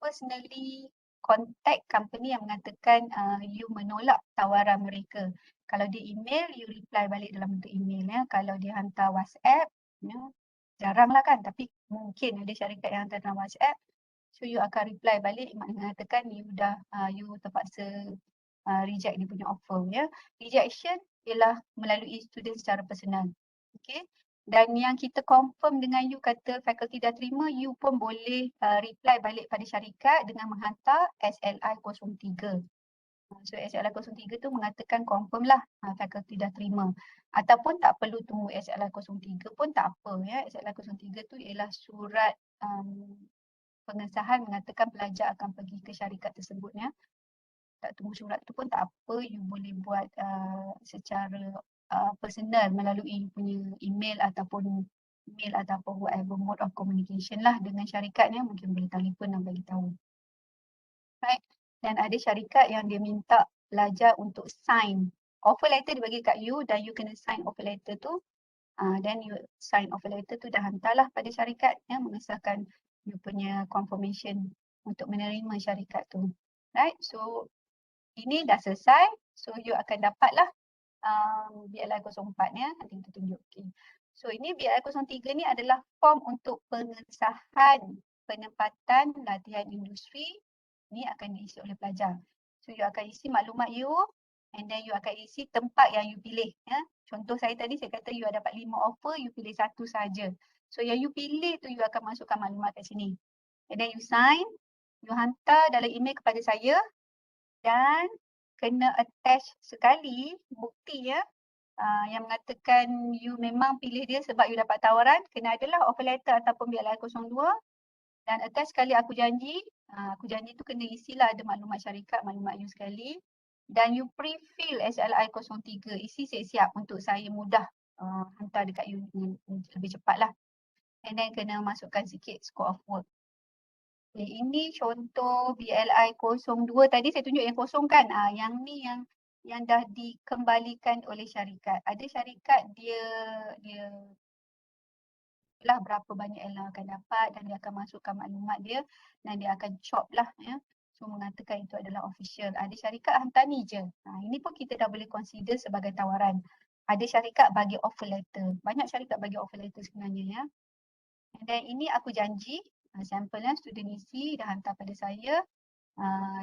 personally contact company yang mengatakan you menolak tawaran mereka. Kalau dia email, you reply balik dalam bentuk email ya. Kalau dia hantar WhatsApp, ya, jarang lah kan, tapi mungkin ada syarikat yang hantar dalam WhatsApp. So you akan reply balik mengatakan you dah you terpaksa reject dia punya offer ya. Rejection ialah melalui student secara personal. Okay. Dan yang kita confirm dengan you kata faculty dah terima, you pun boleh reply balik pada syarikat dengan menghantar SLI 03. So SLI 03 tu mengatakan confirm lah faculty dah terima. Ataupun tak perlu tunggu SLI 03 pun tak apa ya. SLI 03 tu ialah surat pengesahan mengatakan pelajar akan pergi ke syarikat tersebut ya. Tak tunggu surat tu pun tak apa, you boleh buat secara personal melalui punya email ataupun whatever mode of communication lah dengan syarikatnya, mungkin boleh telefon dan bagi tahu. Right. Dan ada syarikat yang dia minta pelajar untuk sign offer letter dibagi kat you dan you kena sign offer letter tu. Then you sign offer letter tu dah hantarlah pada syarikat yang mengesahkan you punya confirmation untuk menerima syarikat tu. Right. So ini dah selesai. So you akan dapatlah BLI 04 ya. Nanti kita tunjuk. Okay. So ini BLI 03 ni adalah form untuk pengesahan penempatan latihan industri. Ini akan diisi oleh pelajar. So you akan isi maklumat you and then you akan isi tempat yang you pilih ya. Contoh saya tadi saya kata you ada dapat 5 offer, you pilih satu saja. So yang you pilih tu you akan masukkan maklumat kat sini. And then you sign, you hantar dalam email kepada saya dan kena attach sekali bukti ya yang mengatakan you memang pilih dia sebab you dapat tawaran. Kena adalah offer letter ataupun BLI 02 dan attach sekali aku janji. Aku janji tu kena isilah ada maklumat syarikat, maklumat you sekali. Dan you pre-fill SLI 03. Isi siap-siap untuk saya mudah hantar dekat you lebih cepat lah. And then kena masukkan sikit scope of work. Okay, ini contoh BLI 02 tadi saya tunjuk yang kosong kan. Yang ni yang dah dikembalikan oleh syarikat. Ada syarikat dia lah berapa banyak yang akan dapat dan dia akan masukkan maklumat dia dan dia akan chop lah ya. So mengatakan itu adalah official. Ada syarikat hantar ni je. Ini pun kita dah boleh consider sebagai tawaran. Ada syarikat bagi offer letter. Banyak syarikat bagi offer letter sebenarnya ya. Dan ini aku janji sampelnya student isi dah hantar pada saya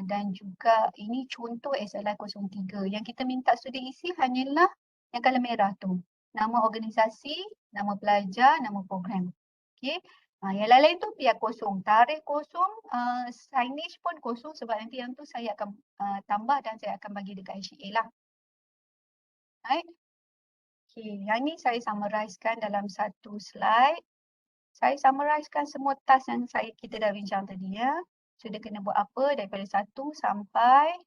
dan juga ini contoh SLI 03. Yang kita minta student isi hanyalah yang color merah tu. Nama organisasi, nama pelajar, nama program. Okay. Yang lain-lain tu biar kosong. Tarikh kosong, signage pun kosong sebab nanti yang tu saya akan tambah dan saya akan bagi dekat HCA lah. Right. Okay. Yang ni saya summarizekan dalam satu slide. Saya summarizekan semua task yang kita dah bincang tadi ya. So dia kena buat apa daripada 1 sampai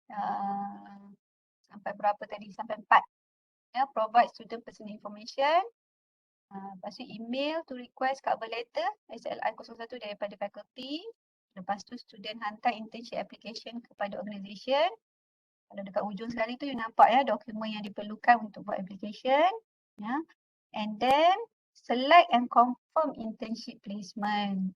berapa tadi? Sampai 4. Ya, provide student personal information. Lepas tu email to request cover letter SLI 01 daripada faculty. Lepas tu student hantar internship application kepada organisation. Kalau dekat ujung sekali tu you nampak ya dokumen yang diperlukan untuk buat application. Ya. And then select and confirm internship placement.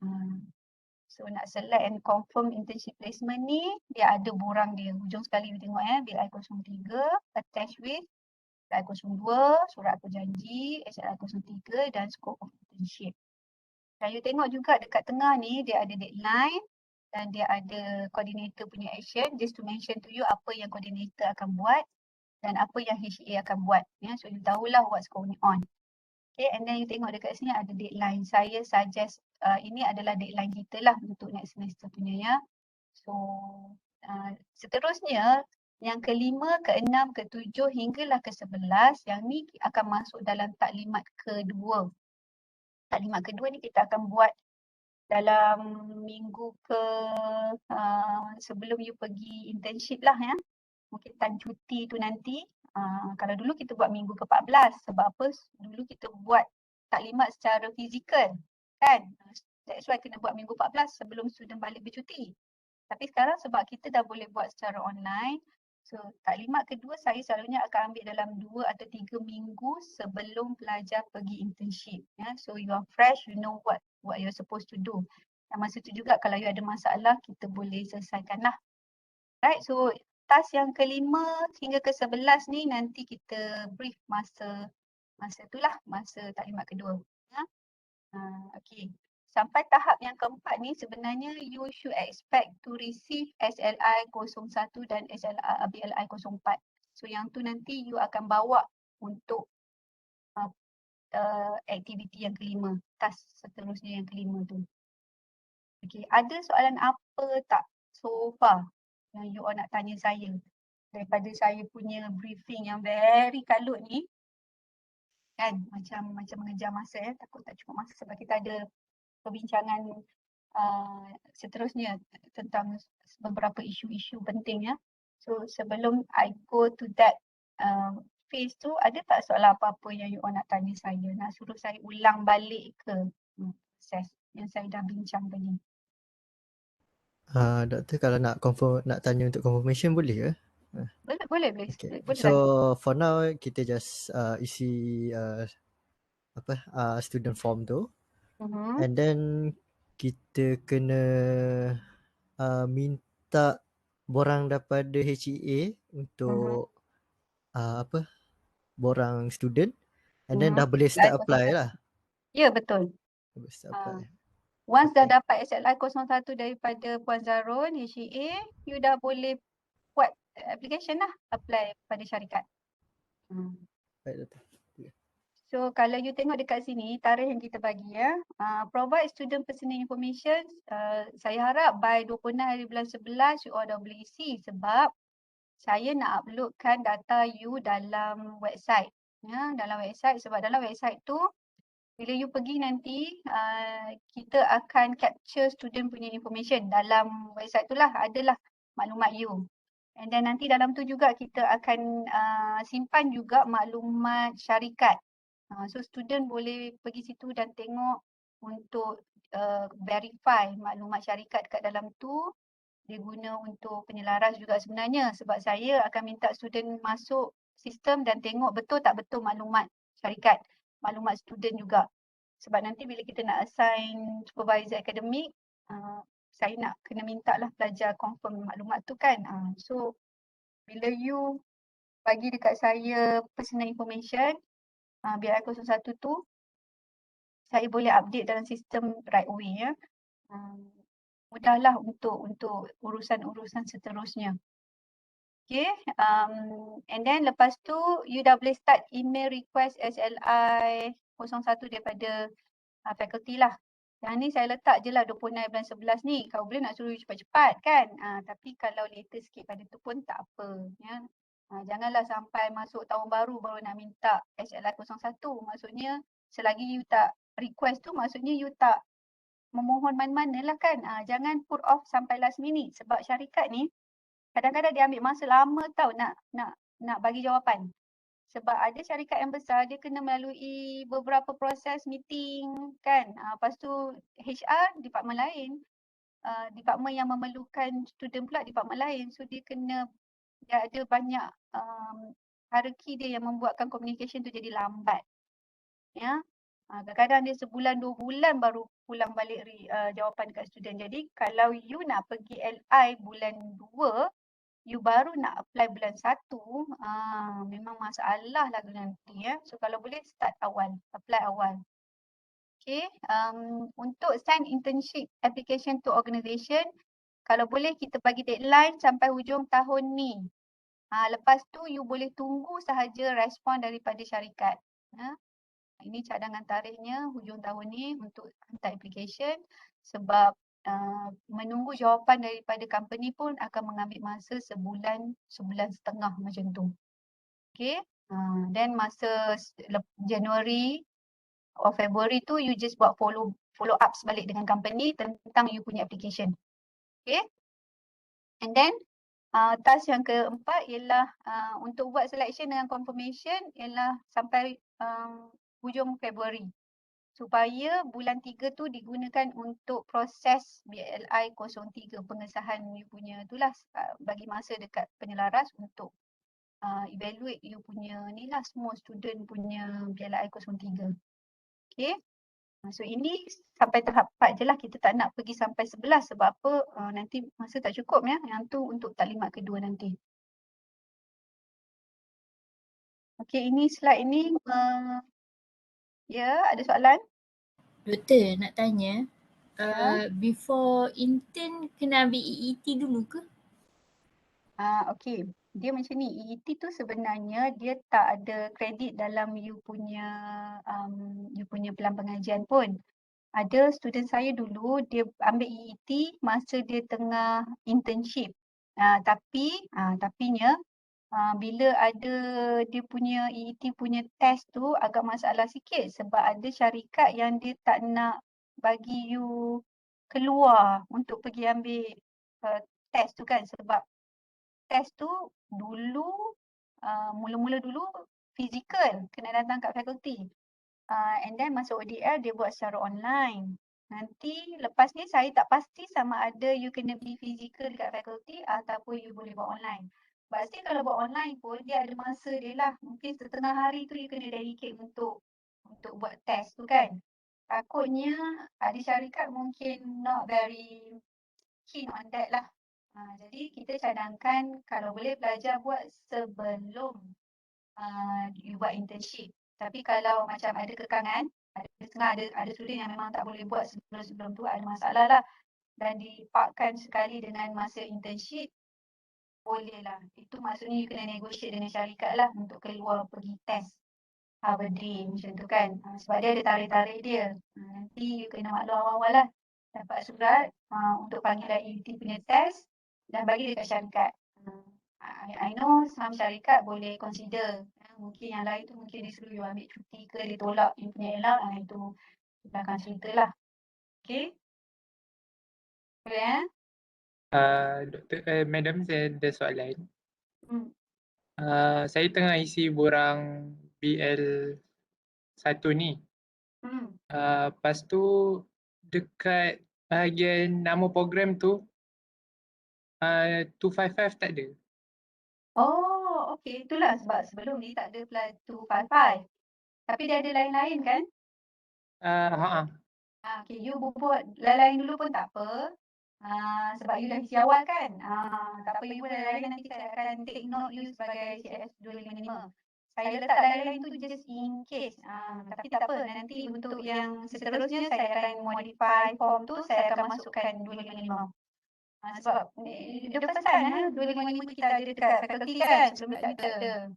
So nak select and confirm internship placement ni, dia ada borang dia. Hujung sekali you tengok ya, BLI 03, attach with, BLI 02, surat aku janji, SLI 03 dan scope of internship. Dan you tengok juga dekat tengah ni, dia ada deadline dan dia ada coordinator punya action. Just to mention to you apa yang coordinator akan buat dan apa yang HCA akan buat. Ya, so you tahulah what's going on. Okay, and then you tengok dekat sini ada deadline. Saya suggest ini adalah deadline kita lah untuk next semester punya ya. So seterusnya yang ke-5, ke-6, ke-7 hinggalah ke-11 yang ni akan masuk dalam taklimat kedua. Taklimat kedua ni kita akan buat dalam minggu sebelum you pergi internship lah ya. Mungkin time cuti tu nanti. Kalau dulu kita buat minggu ke-14 sebab apa? Dulu kita buat taklimat secara fizikal kan. That's why kena buat minggu 14 sebelum student balik bercuti. Tapi sekarang sebab kita dah boleh buat secara online, so taklimat kedua saya selalunya akan ambil dalam 2 atau 3 minggu sebelum pelajar pergi internship. Ya. So you are fresh, you know what you're supposed to do. Dan masa tu juga kalau you ada masalah, kita boleh selesaikan lah. Right, so task yang kelima hingga ke 11 ni nanti kita brief masa itulah, masa taklimat kedua. Ya. Okay. Sampai tahap yang keempat ni sebenarnya you should expect to receive SLI 01 dan BLI 04. So yang tu nanti you akan bawa untuk aktiviti yang kelima, task seterusnya yang kelima tu. Okay, ada soalan apa tak so far yang you all nak tanya saya daripada saya punya briefing yang very kalut ni? Kan macam mengejar masa ya, takut tak cukup masa sebab kita ada perbincangan seterusnya tentang beberapa isu-isu penting ya. So sebelum I go to that phase tu, ada tak soalan apa-apa yang you all nak tanya saya? Nak suruh saya ulang balik ke proses yang saya dah bincang tadi? Doktor kalau nak tanya untuk confirmation boleh ke? Boleh. Okay. Boleh So tanya. for now kita just isi student form tu. And then kita kena minta borang daripada HEA untuk borang student, and then dah boleh start apply lah. Ya, betul. Boleh start apply. Once dah Okay. dapat SLI 01 daripada Puan Zarun, HEA, you dah boleh buat application lah, apply pada syarikat. Baik, Doktor. So kalau you tengok dekat sini, tarikh yang kita bagi ya, provide student personal information, saya harap by 26 hari bulan 11 you all dah boleh isi sebab saya nak uploadkan data you dalam website. Ya, dalam website sebab dalam website tu bila you pergi nanti, kita akan capture student punya information. Dalam website tu lah adalah maklumat you. And then nanti dalam tu juga kita akan simpan juga maklumat syarikat. So student boleh pergi situ dan tengok untuk verify maklumat syarikat kat dalam tu. Dia guna untuk penyelaras juga sebenarnya sebab saya akan minta student masuk sistem dan tengok betul tak betul maklumat syarikat, maklumat student juga. Sebab nanti bila kita nak assign supervisor akademik, saya nak kena minta lah pelajar confirm maklumat tu kan. So bila you bagi dekat saya personal information, BLI 01 tu, saya boleh update dalam sistem right away ya. Mudahlah untuk urusan-urusan seterusnya. Okay, and then lepas tu you dah boleh start email request SLI 01 daripada faculty lah. Yang ni saya letak je lah 26 bulan 11 ni. Kalau boleh nak suruh cepat-cepat kan. Tapi kalau later sikit pada tu pun tak apa. Ya. Janganlah sampai masuk tahun baru nak minta SLI 01. Maksudnya selagi you tak request tu maksudnya you tak memohon mana-mana lah kan. Jangan put off sampai last minute. Sebab syarikat ni kadang-kadang dia ambil masa lama tau nak bagi jawapan. Sebab ada syarikat yang besar, dia kena melalui beberapa proses meeting kan. Lepas tu HR, department lain. Department yang memerlukan student pula department lain. So dia ada banyak hierarchy dia yang membuatkan communication tu jadi lambat. Ya. Kadang-kadang dia sebulan, 2 bulan baru pulang balik jawapan dekat student. Jadi kalau you nak pergi LI bulan 2, you baru nak apply bulan 1, memang masalah lah nanti ya. So kalau boleh start awal, apply awal. Okay, untuk sign internship application to organisation, kalau boleh kita bagi deadline sampai hujung tahun ni. Lepas tu you boleh tunggu sahaja respon daripada syarikat. Ini cadangan tarikhnya hujung tahun ni untuk hantar application sebab menunggu jawapan daripada company pun akan mengambil masa sebulan setengah macam tu. Okay. Then masa Januari or February tu you just buat follow up balik dengan company tentang you punya application. Okay. And then task yang keempat ialah untuk buat selection dengan confirmation ialah sampai hujung Februari. supaya bulan 3 tu digunakan untuk proses BLI 03 pengesahan you punya itulah, bagi masa dekat penyelaras untuk evaluate you punya ni lah, semua student punya BLI 03. Okay. So ini sampai tahap 4 je lah, kita tak nak pergi sampai 11 sebab apa, nanti masa tak cukup ya. Yang tu untuk taklimat kedua nanti. Okay, ini slide ini ya, ada soalan? Doktor nak tanya, Ya. before intern kena ambil EET dulu ke? Okay. Dia macam ni, EET tu sebenarnya dia tak ada kredit dalam you punya pelan pengajian pun. Ada student saya dulu, dia ambil EET masa dia tengah internship. Tapinya bila ada dia punya EET punya test tu agak masalah sikit sebab ada syarikat yang dia tak nak bagi you keluar untuk pergi ambil test tu kan, sebab test tu dulu mula-mula dulu fizikal, kena datang kat fakulti. And then masa ODL dia buat secara online. Nanti lepas ni saya tak pasti sama ada you kena pergi fizikal dekat fakulti ataupun you boleh buat online. Pasti kalau buat online pun dia ada masa dia lah. Mungkin setengah hari tu you kena dedicate untuk buat test tu kan. Takutnya ada syarikat mungkin not very keen on that lah. Jadi kita cadangkan kalau boleh belajar buat sebelum you buat internship. Tapi kalau macam ada kekangan, ada student yang memang tak boleh buat sebelum tu, ada masalah lah. Dan dipakkan sekali dengan masa internship, boleh lah. Itu maksudnya you kena negotiate dengan syarikat lah untuk keluar pergi test Harvarding macam tu kan. Sebab dia ada tarikh-tarikh dia. Nanti you kena maklum awal-awal lah. Dapat surat untuk panggilan EUT punya test dan bagi dekat syarikat. I know some syarikat boleh consider. Mungkin yang lain tu mungkin dia suruh you ambil cuti ke dia tolak you punya elak. Itu belakang cerita lah. Okay? Boleh Doktor, Madam, saya ada soalan. Hmm. Saya tengah isi borang BL1 ni. Lepas tu dekat bahagian nama program tu 255 tak ada. Oh, okay. Itulah sebab sebelum ni tak ada plan 255. Tapi dia ada lain-lain kan? Okay, you buat lain-lain dulu pun tak apa. Sebab you dah isi awal kan? Tak apa, you buat lain-lain nanti saya akan take note you sebagai CS 255. Saya letak lain-lain tu just in case. Tapi tak apa, nanti untuk yang seterusnya saya akan modify form tu, saya akan masukkan 255. Sebab the first time 255 kita ada dekat fakulti kan? Sebelum ni tak ada.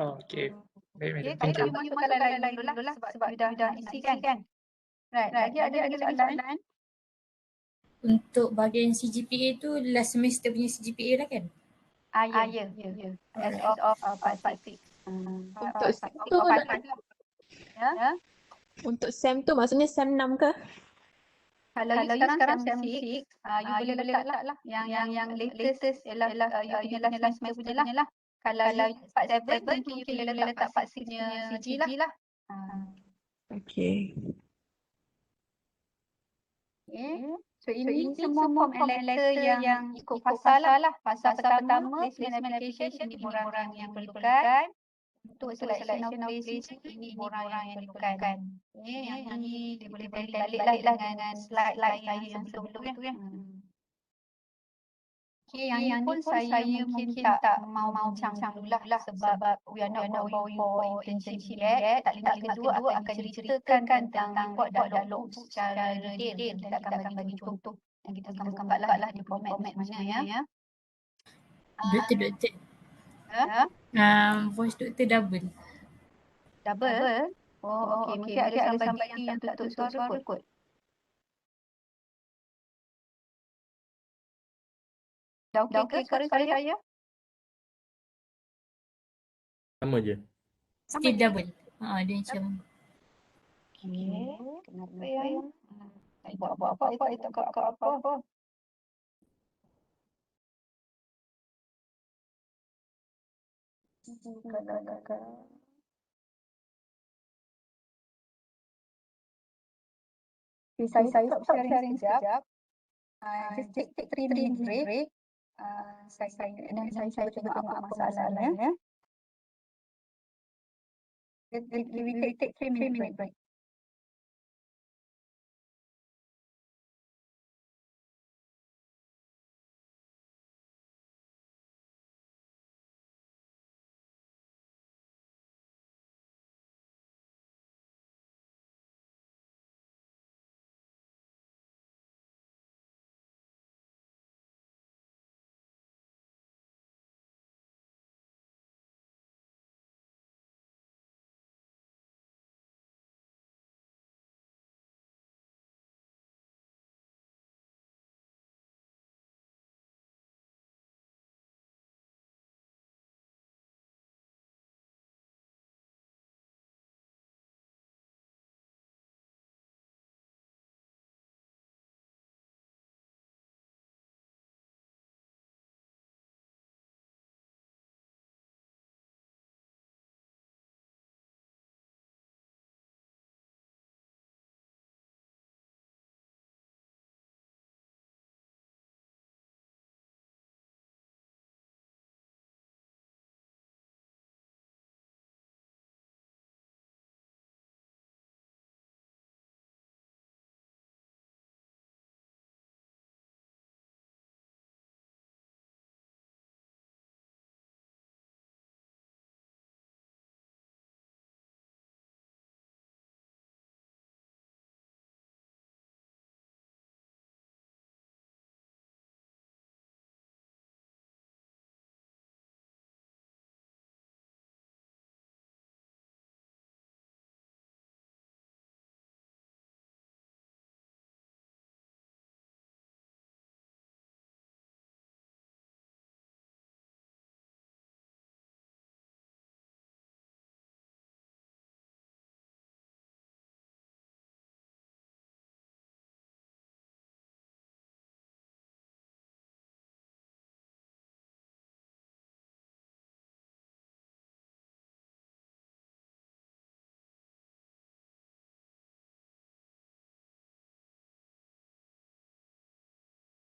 Oh, okay. Baik, Madam. Okay, Thank you. you masukkan lain-lain dulu lah sebab you dah isi kan? Right, lagi ada soalan? Untuk bahagian CGPA tu last semester punya CGPA lah kan? Ya. As of part 6. Untuk SEM tu, Ya. untuk SEM tu maksudnya SEM 6 ke? Kalau you sekarang SEM 6, you boleh letak lah yang latest ialah you punya last semester punya lah. Kalau you part 7, mungkin you boleh letak part 6 punya CG lah. Okay. So ini semua form and letter yang ikut fasa lah. Fasa pertama, placement application, ini borang yang diperlukan. Untuk selection of place, ini borang yang diperlukan. Yang ini dia boleh balik lah dengan slide saya yang sebelum tu ya. Okay, yang ni pun saya mungkin tak mau bincang dulu lah sebab we are not going for internship yet. Taklimat kedua akan diceritakan tentang report dialog book secara detail. Kita akan bagi contoh yang kita akan buka lah di format mana ya. Doktor. Ya? Voice doktor double. Double? Oh, okay. Mungkin ada somebody yang tak tutup suara kot. Dah okay ke suara saya? Sama je. Still double. Dia macam Okay. Kenapa ya? Tak buat apa-apa, tak buat apa-apa. Okay, saya stop sharing sekejap. Just take 3 minute break. Saya tengok apa masalahnya. We take 3 minute break.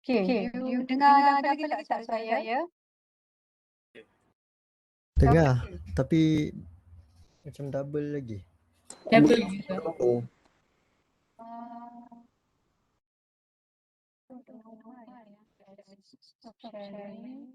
Okay, you dengar lagi tak suara saya? Tengah. Tapi macam double lagi. Double juga. Stop sharing.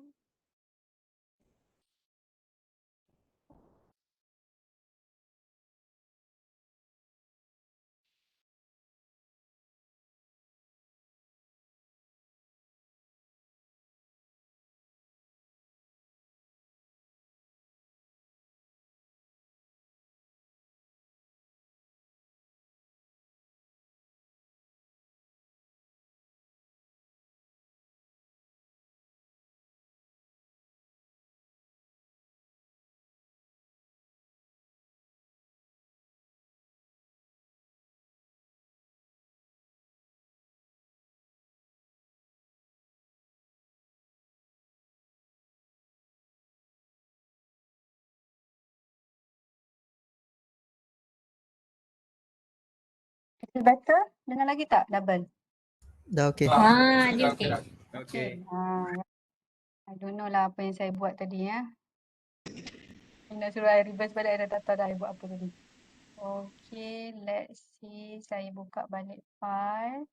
Is it better? Dengar lagi tak double? Dah okey. Dia okey. Okay. I don't know lah apa yang saya buat tadi ya. Saya nak suruh I reverse balik, I dah tak tahu dah I buat apa tadi. Okay, let's see. Saya buka balik file.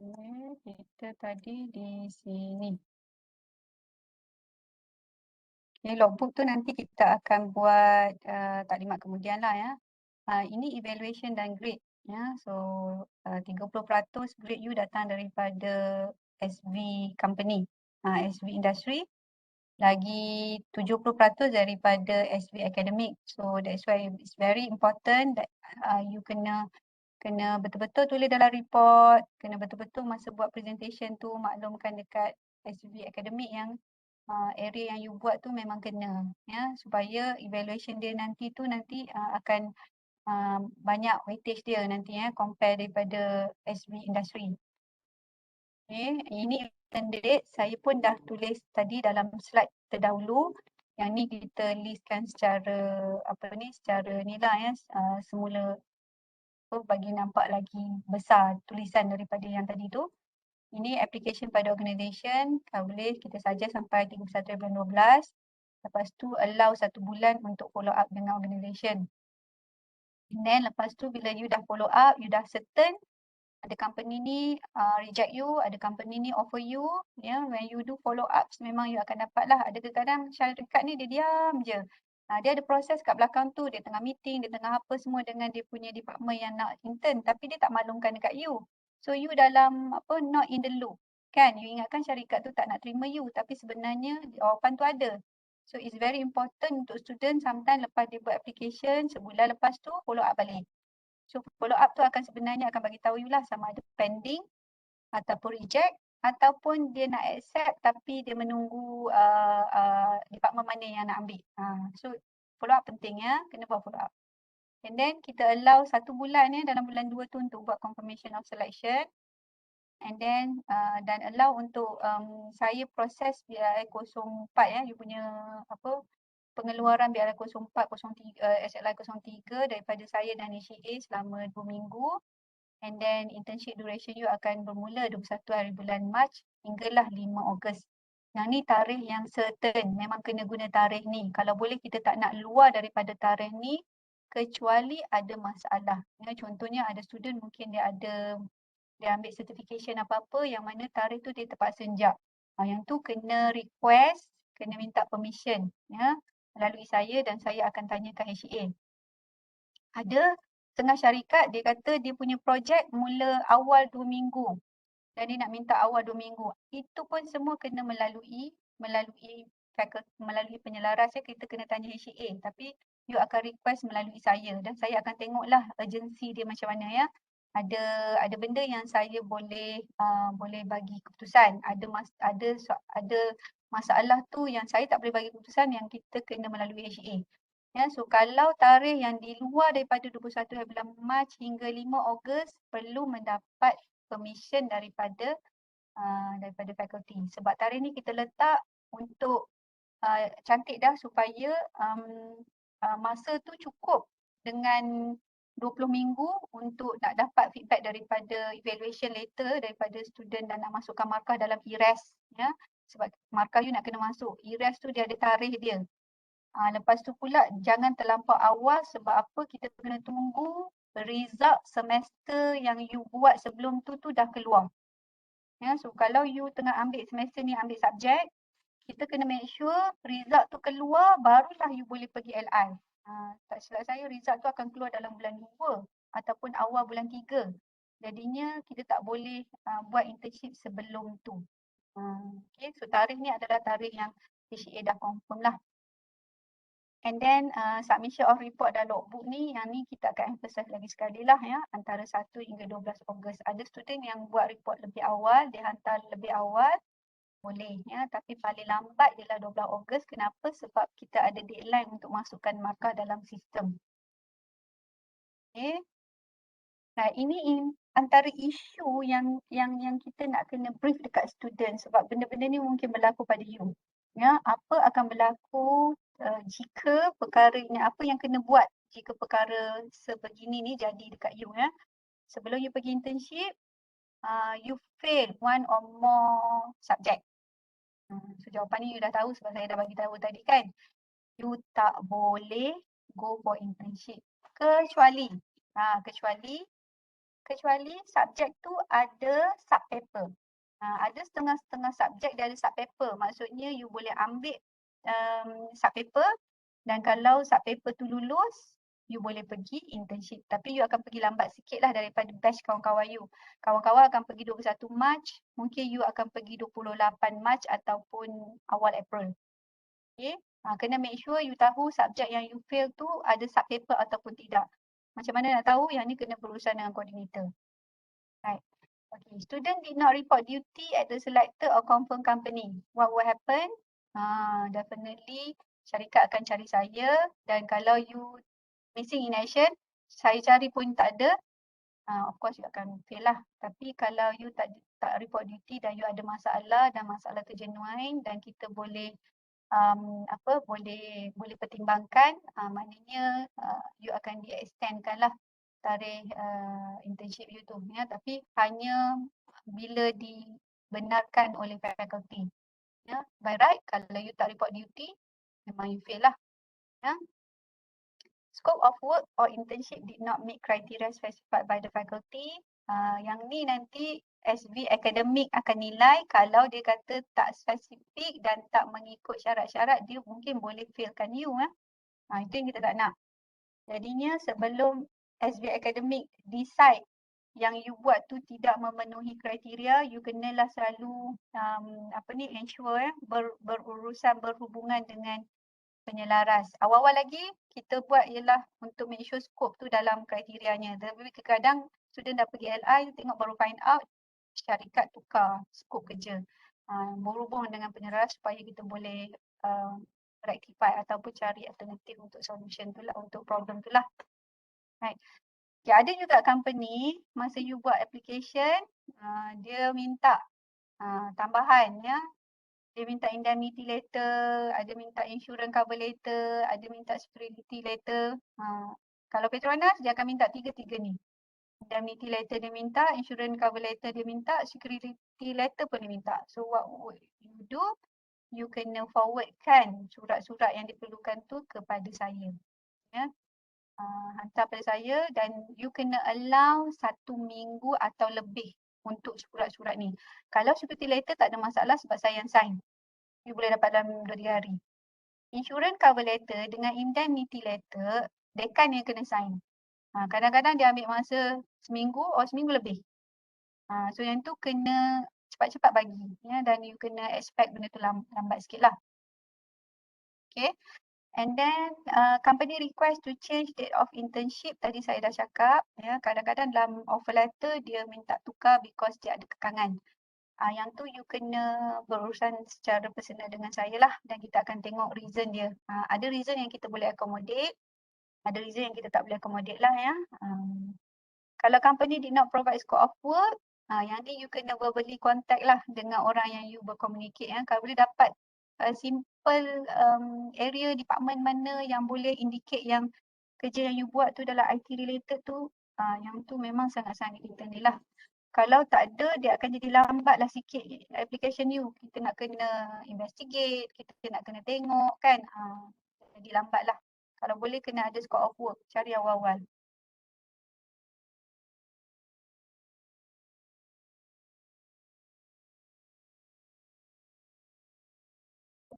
Okay, kita tadi di sini. Okay, logbook tu nanti kita akan buat taklimat kemudian lah ya. Ini evaluation dan grade ya. So 30% grade you datang daripada SV company, SV industry. Lagi 70% daripada SV academic. So that's why it's very important that you kena betul-betul tulis dalam report, kena betul-betul masa buat presentation tu maklumkan dekat SV academic yang area yang you buat tu memang kena, ya, supaya evaluation dia nanti akan banyak weightage dia nanti compare daripada SB industri. Okay, ini written date saya pun dah tulis tadi dalam slide terdahulu. Yang ni kita listkan secara secara ni lah semula bagi nampak lagi besar tulisan daripada yang tadi tu. Ini application pada organisation, boleh kita saja sampai 31 bulan 12. Lepas tu allow 1 bulan untuk follow up dengan organisation. And then lepas tu bila you dah follow up, you dah certain ada company ni reject you, ada company ni offer you, when you do follow up memang you akan dapat lah. Ada kadang syarikat ni dia diam je. Dia ada proses kat belakang tu, dia tengah meeting, dia tengah apa semua dengan dia punya department yang nak intern, tapi dia tak maklumkan dekat you. So you dalam not in the loop. Kan, you ingatkan syarikat tu tak nak terima you, tapi sebenarnya jawapan tu ada. So it's very important untuk student sometimes lepas dia buat application, sebulan lepas tu follow up balik. So follow up tu sebenarnya akan bagi tahu you lah sama ada pending ataupun reject ataupun dia nak accept tapi dia menunggu department mana yang nak ambil. So follow up penting kena buat follow up. And then kita allow 1 bulan dalam bulan 2 tu untuk buat confirmation of selection. And then dan allow untuk saya proses BRI 04 you punya pengeluaran BRI 04, 03, SLI 03 daripada saya dan HCA selama 2 minggu. And then internship duration you akan bermula 21 hari bulan Mac hinggalah 5 Ogos. Yang ni tarikh yang certain, memang kena guna tarikh ni. Kalau boleh kita tak nak luar daripada tarikh ni kecuali ada masalah. Contohnya ada student mungkin dia ambil certification apa-apa yang mana tarikh tu dia terpaksa senjak. Yang tu kena request, kena minta permission melalui saya dan saya akan tanyakan HCA. Ada setengah syarikat dia kata dia punya projek mula awal 2 minggu dan dia nak minta awal 2 minggu. Itu pun semua kena melalui penyelaras kita kena tanya HCA, tapi you akan request melalui saya dan saya akan tengoklah urgency dia macam mana Ada benda yang saya boleh bagi keputusan. Ada masalah tu yang saya tak boleh bagi keputusan yang kita kena melalui HCA. So kalau tarikh yang di luar daripada 21 bulan Mac hingga 5 Ogos perlu mendapat permission daripada fakulti. Sebab tarikh ni kita letak untuk cantik dah supaya masa tu cukup dengan 20 minggu untuk nak dapat feedback daripada evaluation letter daripada student dan nak masukkan markah dalam IRES. Sebab markah you nak kena masuk. IRES tu dia ada tarikh dia. Lepas tu pula jangan terlampau awal sebab apa kita kena tunggu result semester yang you buat sebelum tu dah keluar. So kalau you tengah ambil semester ni ambil subjek, kita kena make sure result tu keluar barulah you boleh pergi LI. Tak silap saya result tu akan keluar dalam bulan 2 ataupun awal bulan 3. Jadinya kita tak boleh buat internship sebelum tu. Okay, so tarikh ni adalah tarikh yang HCA dah confirm lah. And then submission of report dan logbook ni, yang ni kita akan emphasize lagi sekali lah antara 1 hingga 12 Ogos. Ada student yang buat report lebih awal, dia hantar lebih awal, boleh tapi paling lambat ialah 12 Ogos. Kenapa? Sebab kita ada deadline untuk masukkan markah dalam sistem. Okay. Ini antara isu yang kita nak kena brief dekat student sebab benda-benda ni mungkin berlaku pada you. Apa akan berlaku jika perkara ni, apa yang kena buat jika perkara sebegini ni jadi dekat you Sebelum you pergi internship, you fail one or more subject. So jawapan ni you dah tahu sebab saya dah bagi tahu tadi kan. You tak boleh go for internship kecuali subjek tu ada subpaper. Ada setengah-setengah subjek dia ada subpaper. Maksudnya you boleh ambil subpaper dan kalau subpaper tu lulus, you boleh pergi internship. Tapi you akan pergi lambat sikit lah daripada batch kawan-kawan you. Kawan-kawan akan pergi 21 Mac, mungkin you akan pergi 28 Mac ataupun awal April. Okay. Kena make sure you tahu subjek yang you fail tu ada subpaper ataupun tidak. Macam mana nak tahu? Yang ni kena berurusan dengan coordinator. Right. Okay. Student did not report duty at the selected or confirmed company. What will happen? Definitely syarikat akan cari saya, dan kalau you missing in action, saya cari pun tak ada, of course you akan fail lah. Tapi kalau you tak report duty dan you ada masalah dan masalah tu genuine dan kita boleh boleh pertimbangkan, maknanya you akan di-extendkan lah tarikh internship you tu, ya. Tapi hanya bila dibenarkan oleh faculty, ya. By right, kalau you tak report duty, memang you fail lah, ya. Scope of work or internship did not meet criteria specified by the faculty. Yang ni nanti SB Academic akan nilai. Kalau dia kata tak spesifik dan tak mengikut syarat-syarat, dia mungkin boleh failkan you. Itu yang kita tak nak. Jadinya sebelum SB Academic decide yang you buat tu tidak memenuhi kriteria, you kenalah selalu ensure berurusan berhubungan dengan penyelaras. Awal-awal lagi kita buat ialah untuk make sure scope tu dalam kriterianya. Tapi kadang student dah pergi LI, tengok baru find out syarikat tukar scope kerja. Berhubung dengan penyelaras supaya kita boleh rectify ataupun cari alternatif untuk solution tu lah, untuk problem tu lah. Right. Okay, ada juga company masa you buat application, dia minta tambahan, ya. Dia minta indemnity letter, ada minta insurance cover letter, ada minta security letter. Kalau Petronas, dia akan minta tiga-tiga ni. Indemnity letter dia minta, insurance cover letter dia minta, security letter pun dia minta. So what would you do? You kena forwardkan surat-surat yang diperlukan tu kepada saya. Ya. Hantar pada saya dan you kena allow 1 minggu atau lebih untuk surat-surat ni. Kalau security letter tak ada masalah sebab saya yang sign. You boleh dapat dalam 2-3 hari. Insurance cover letter dengan indemnity letter, dekan yang kena sign. Kadang-kadang dia ambil masa seminggu lebih. So yang tu kena cepat-cepat bagi, ya, dan you kena expect benda tu lambat sikit lah. Okay. And then company request to change date of internship, tadi saya dah cakap, ya, kadang-kadang dalam offer letter dia minta tukar because dia ada kekangan. Yang tu you kena berurusan secara personal dengan saya lah, dan kita akan tengok reason dia. Ada reason yang kita boleh accommodate, ada reason yang kita tak boleh accommodate lah, ya. Kalau company did not provide scope of work, yang ni you kena verbally contact lah dengan orang yang you bercommunicate, ya. Kalau boleh dapat simple area department mana yang boleh indicate yang kerja yang you buat tu dalam IT related tu, yang tu memang sangat-sangat internal lah. Kalau tak ada, dia akan jadi lambat lah sikit application you. Kita nak kena investigate, kita nak kena tengok kan. Jadi lambat lah. Kalau boleh kena ada scope of work, cari awal-awal.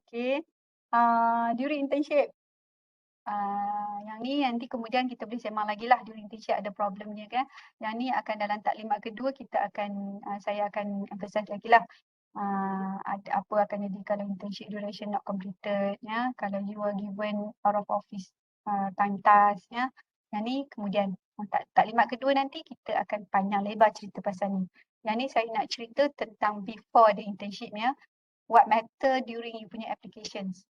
Okay. During internship. Yang ni nanti kemudian kita boleh sembang lagi lah, during internship ada problemnya kan. Yang ni akan dalam taklimat kedua saya akan emphasize lagi lah. Ada apa akan jadi kalau internship duration not completed, ya. Kalau you are given out of office time task, ya. Yang ni kemudian taklimat kedua nanti kita akan panjang lebar cerita pasal ni. Yang ni saya nak cerita tentang before the internship, ya. What matter during you punya applications.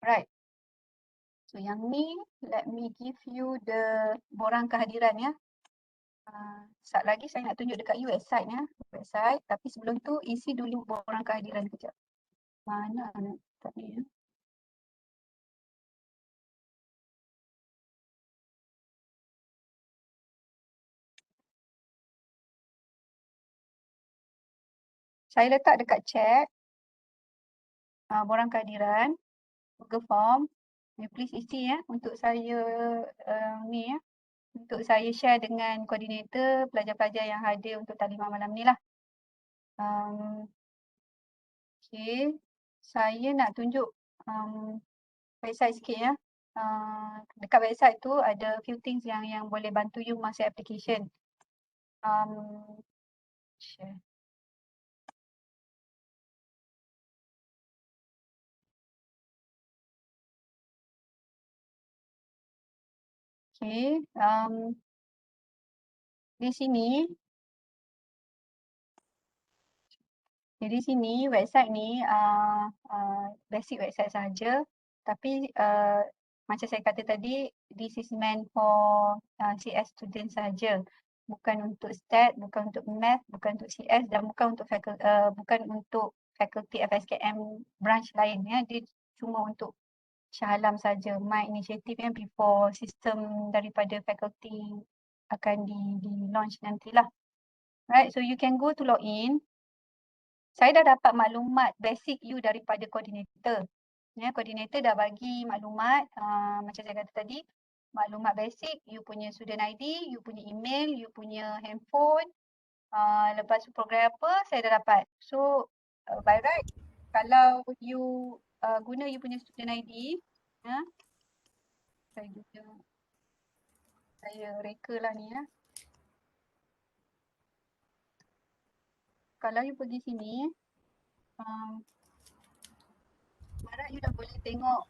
Right. So yang ni, let me give you the borang kehadiran, ya. Sekejap lagi saya nak tunjuk dekat you website, ya. Website, tapi sebelum tu isi dulu borang kehadiran kejap. Mana nak letak ni, ya. Saya letak dekat chat borang kehadiran, Google Form. Please isi, ya, untuk saya ni, ya. Untuk saya share dengan koordinator pelajar-pelajar yang hadir untuk taklimat malam ni lah. Okay. Saya nak tunjuk website sikit, ya. Dekat website tu ada few things yang boleh bantu you masa application. Share. Okay. Di sini Jadi sini website ni basic website saja, tapi macam saya kata tadi, this is meant for CS student saja, bukan untuk STAT, bukan untuk Math, bukan untuk CS dan bukan untuk faculty FSKM branch lain ya. Dia cuma untuk Shah Alam saja. My initiative yang before sistem daripada faculty akan di launch nantilah. Right, so you can go to login. Saya dah dapat maklumat basic you daripada coordinator. Ya, coordinator dah bagi maklumat macam saya kata tadi, maklumat basic, you punya student ID, you punya email, you punya handphone, lepas tu program apa, saya dah dapat. So, by right, kalau you guna you punya student ID, ya, saya reka lah ni ya. Kalau you pergi sini, harap you dah boleh tengok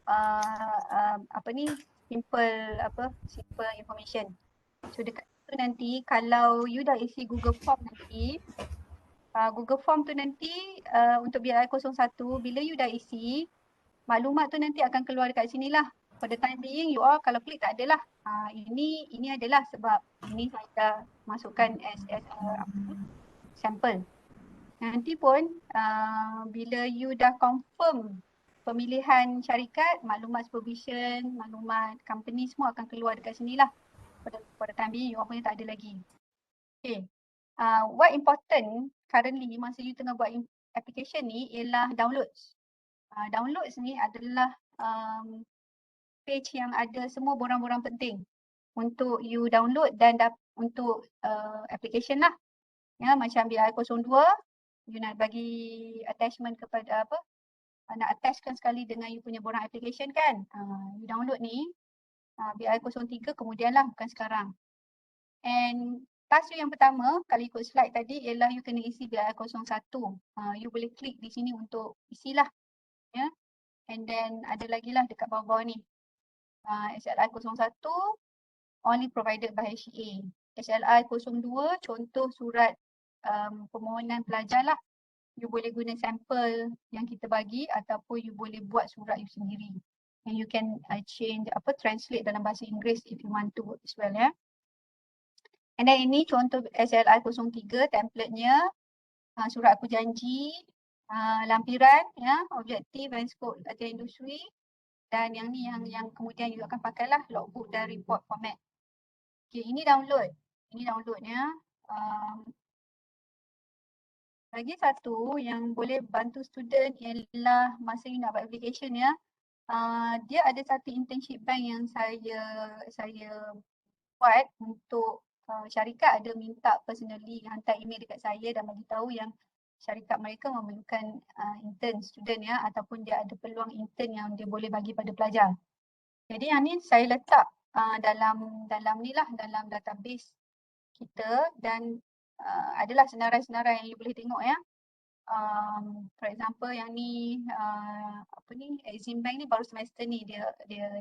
simple information. So dekat situ nanti kalau you dah isi Google Form nanti, Google Form tu nanti untuk BI01 bila you dah isi, maklumat tu nanti akan keluar dekat sini lah. For the time being you all kalau klik tak adalah. Ini adalah sebab ini saya dah masukkan as sampel. Nanti pun bila you dah confirm pemilihan syarikat, maklumat supervision, maklumat company semua akan keluar dekat sini lah. Pada time being you punya tak ada lagi. Okay. What important currently masa you tengah buat application ni ialah downloads. Downloads ni adalah page yang ada semua borang-borang penting untuk you download dan untuk application lah. Ya, macam BI02, you nak bagi attachment kepada nak attachkan sekali dengan you punya borang application kan. You download ni, BI03 kemudian lah, bukan sekarang. And task you yang pertama, kalau ikut slide tadi ialah you kena isi BI01. You boleh klik di sini untuk isilah. Ya. And then ada lagi lah dekat bawah-bawah ni. SLI01 only provided by HCA. SLI02 contoh surat permohonan pelajar lah. You boleh guna sampel yang kita bagi ataupun you boleh buat surat you sendiri. And you can translate dalam bahasa Inggeris if you want to as well ya. And then ini contoh SLI03 template-nya, surat aku janji, lampiran ya, objektif and scope latihan industri, dan yang ni yang kemudian you akan pakailah logbook dan report format. Okay, ini download. Ini downloadnya. Lagi satu yang boleh bantu student ialah masa you nak buat application ya. Dia ada satu internship bank yang saya buat untuk syarikat ada minta personally hantar email dekat saya dan bagi tahu yang syarikat mereka memerlukan intern student ya ataupun dia ada peluang intern yang dia boleh bagi pada pelajar. Jadi yang ni saya letak dalam ni lah, dalam database kita dan adalah senarai-senarai yang you boleh tengok ya. For example yang ni Exim Bank ni baru semester ni dia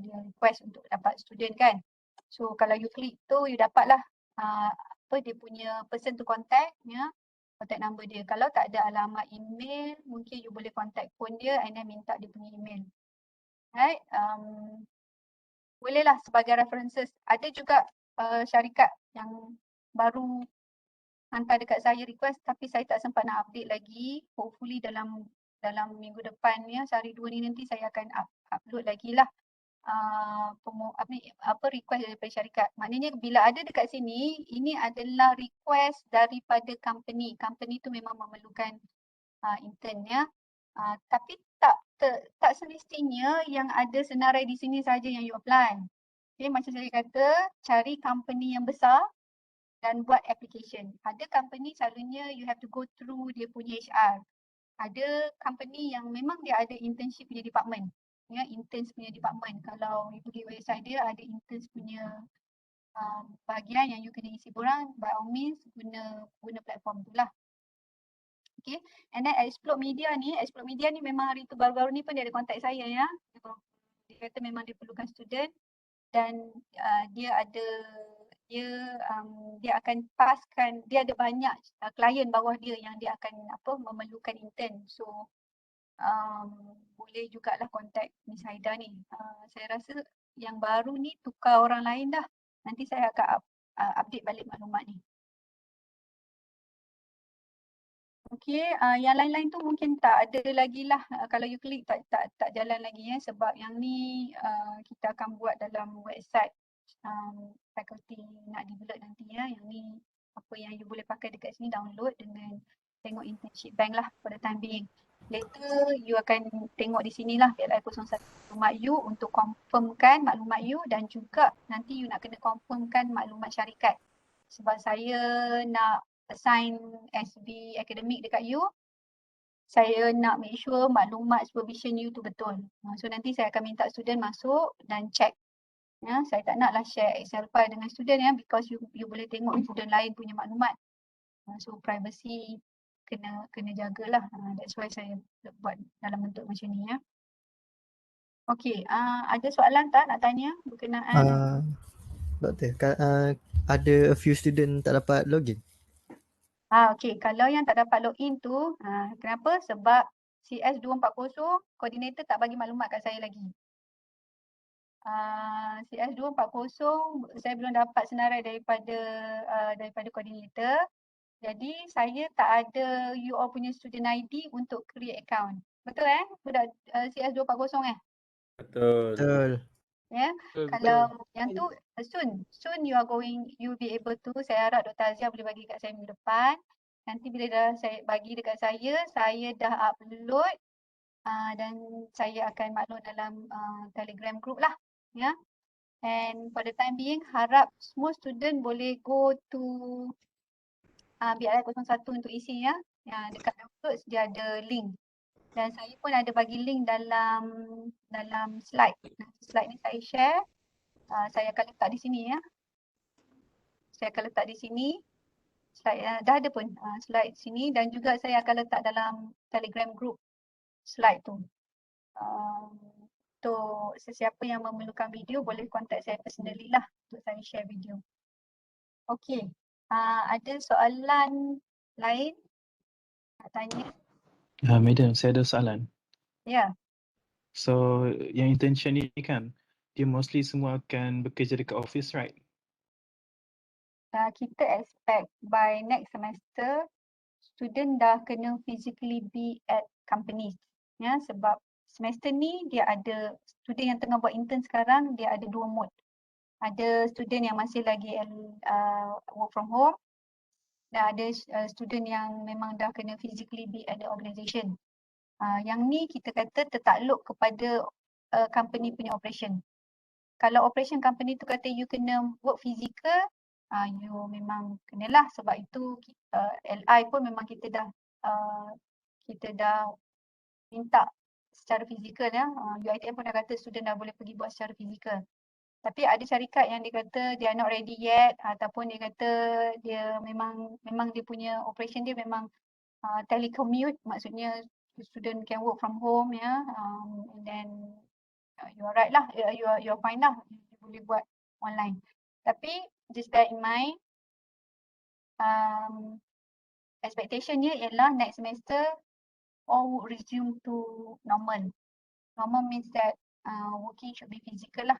request untuk dapat student kan. So kalau you klik tu you dapatlah dia punya person to contact ya, contact number dia. Kalau tak ada alamat email mungkin you boleh contact phone dia and then minta dia punya email. Right? Bolehlah sebagai references. Ada juga syarikat yang baru hantar dekat saya request tapi saya tak sempat nak update lagi. Hopefully dalam minggu depan ya, sehari dua ni nanti saya akan upload lagi lah request daripada syarikat. Maknanya bila ada dekat sini, ini adalah request daripada company. Company tu memang memerlukan intern ya. Tapi tak semestinya yang ada senarai di sini saja yang you apply. Okay, macam saya kata, cari company yang besar dan buat application. Ada company selalunya you have to go through dia punya HR. Ada company yang memang dia ada internship punya department. Ya, interns punya department. Kalau you pergi website dia ada interns punya bahagian yang you kena isi borang, by all means guna platform tu lah. Okay, and then Explode Media ni memang hari tu baru-baru ni pun dia ada contact saya ya. Dia kata memang dia perlukan student dan dia ada dia akan paskan, dia ada banyak klien bawah dia yang dia akan memerlukan intern. So boleh jugalah kontak Miss Haida ni. Saya rasa yang baru ni tukar orang lain dah. Nanti saya akan update balik maklumat ni. Okey, yang lain-lain tu mungkin tak ada lagi lah. Kalau you klik tak jalan lagi sebab yang ni kita akan buat dalam website faculty nak develop nanti Yang ni apa yang you boleh pakai dekat sini, download dengan tengok internship bank lah for the time being. Later you akan tengok di sini lah PLI 01 maklumat you untuk confirmkan maklumat you dan juga nanti you nak kena confirmkan maklumat syarikat. Sebab saya nak assign SB akademik dekat you, saya nak make sure maklumat supervision you tu betul. So nanti saya akan minta student masuk dan check. Saya tak naklah share Excel file dengan student because you boleh tengok student lain punya maklumat. So privacy kena jagalah. That's why saya buat dalam bentuk macam ni Okey, ada soalan tak nak tanya berkenaan? Doktor, ada a few student tak dapat login. Okey, kalau yang tak dapat login tu, kenapa? Sebab CS240 koordinator tak bagi maklumat kat saya lagi. CS240 saya belum dapat senarai daripada koordinator. Jadi saya tak ada you all punya student ID untuk create account. Betul budak CS240 Betul. Kalau yang tu soon you be able to, saya harap Dr. Azia boleh bagi kat saya minggu depan. Nanti bila dah saya bagi dekat saya dah upload dan saya akan maklum dalam Telegram group lah And for the time being harap semua student boleh go to BRI 01 untuk isi dekat downloads dia ada link. Dan saya pun ada bagi link dalam slide. Slide ni saya share. Saya akan letak di sini Saya akan letak di sini. Slide dah ada pun slide sini dan juga saya akan letak dalam Telegram group slide tu. Untuk sesiapa yang memerlukan video boleh contact saya personally lah untuk saya share video. Okey. Ada soalan lain nak tanya? Madam, saya ada soalan. Ya. So, yang internship ni kan, dia mostly semua akan bekerja dekat office, right? Kita expect by next semester student dah kena physically be at companies sebab semester ni dia ada student yang tengah buat intern sekarang, dia ada dua mode. Ada student yang masih lagi work from home dan ada student yang memang dah kena physically be at the organisation. Yang ni kita kata tertakluk kepada company punya operation. Kalau operation company tu kata you kena work physical, you memang kenalah sebab itu LI pun memang kita dah minta secara fizikal UiTM pun dah kata student dah boleh pergi buat secara fizikal. Tapi ada syarikat yang dia kata they are not ready yet ataupun dia kata dia memang dia punya operation dia memang telecommute, maksudnya student can work from home and then you are right lah, you are fine lah, you boleh buat online. Tapi just bear in mind expectationnya ialah next semester all would resume to normal. Normal means that working should be physical lah.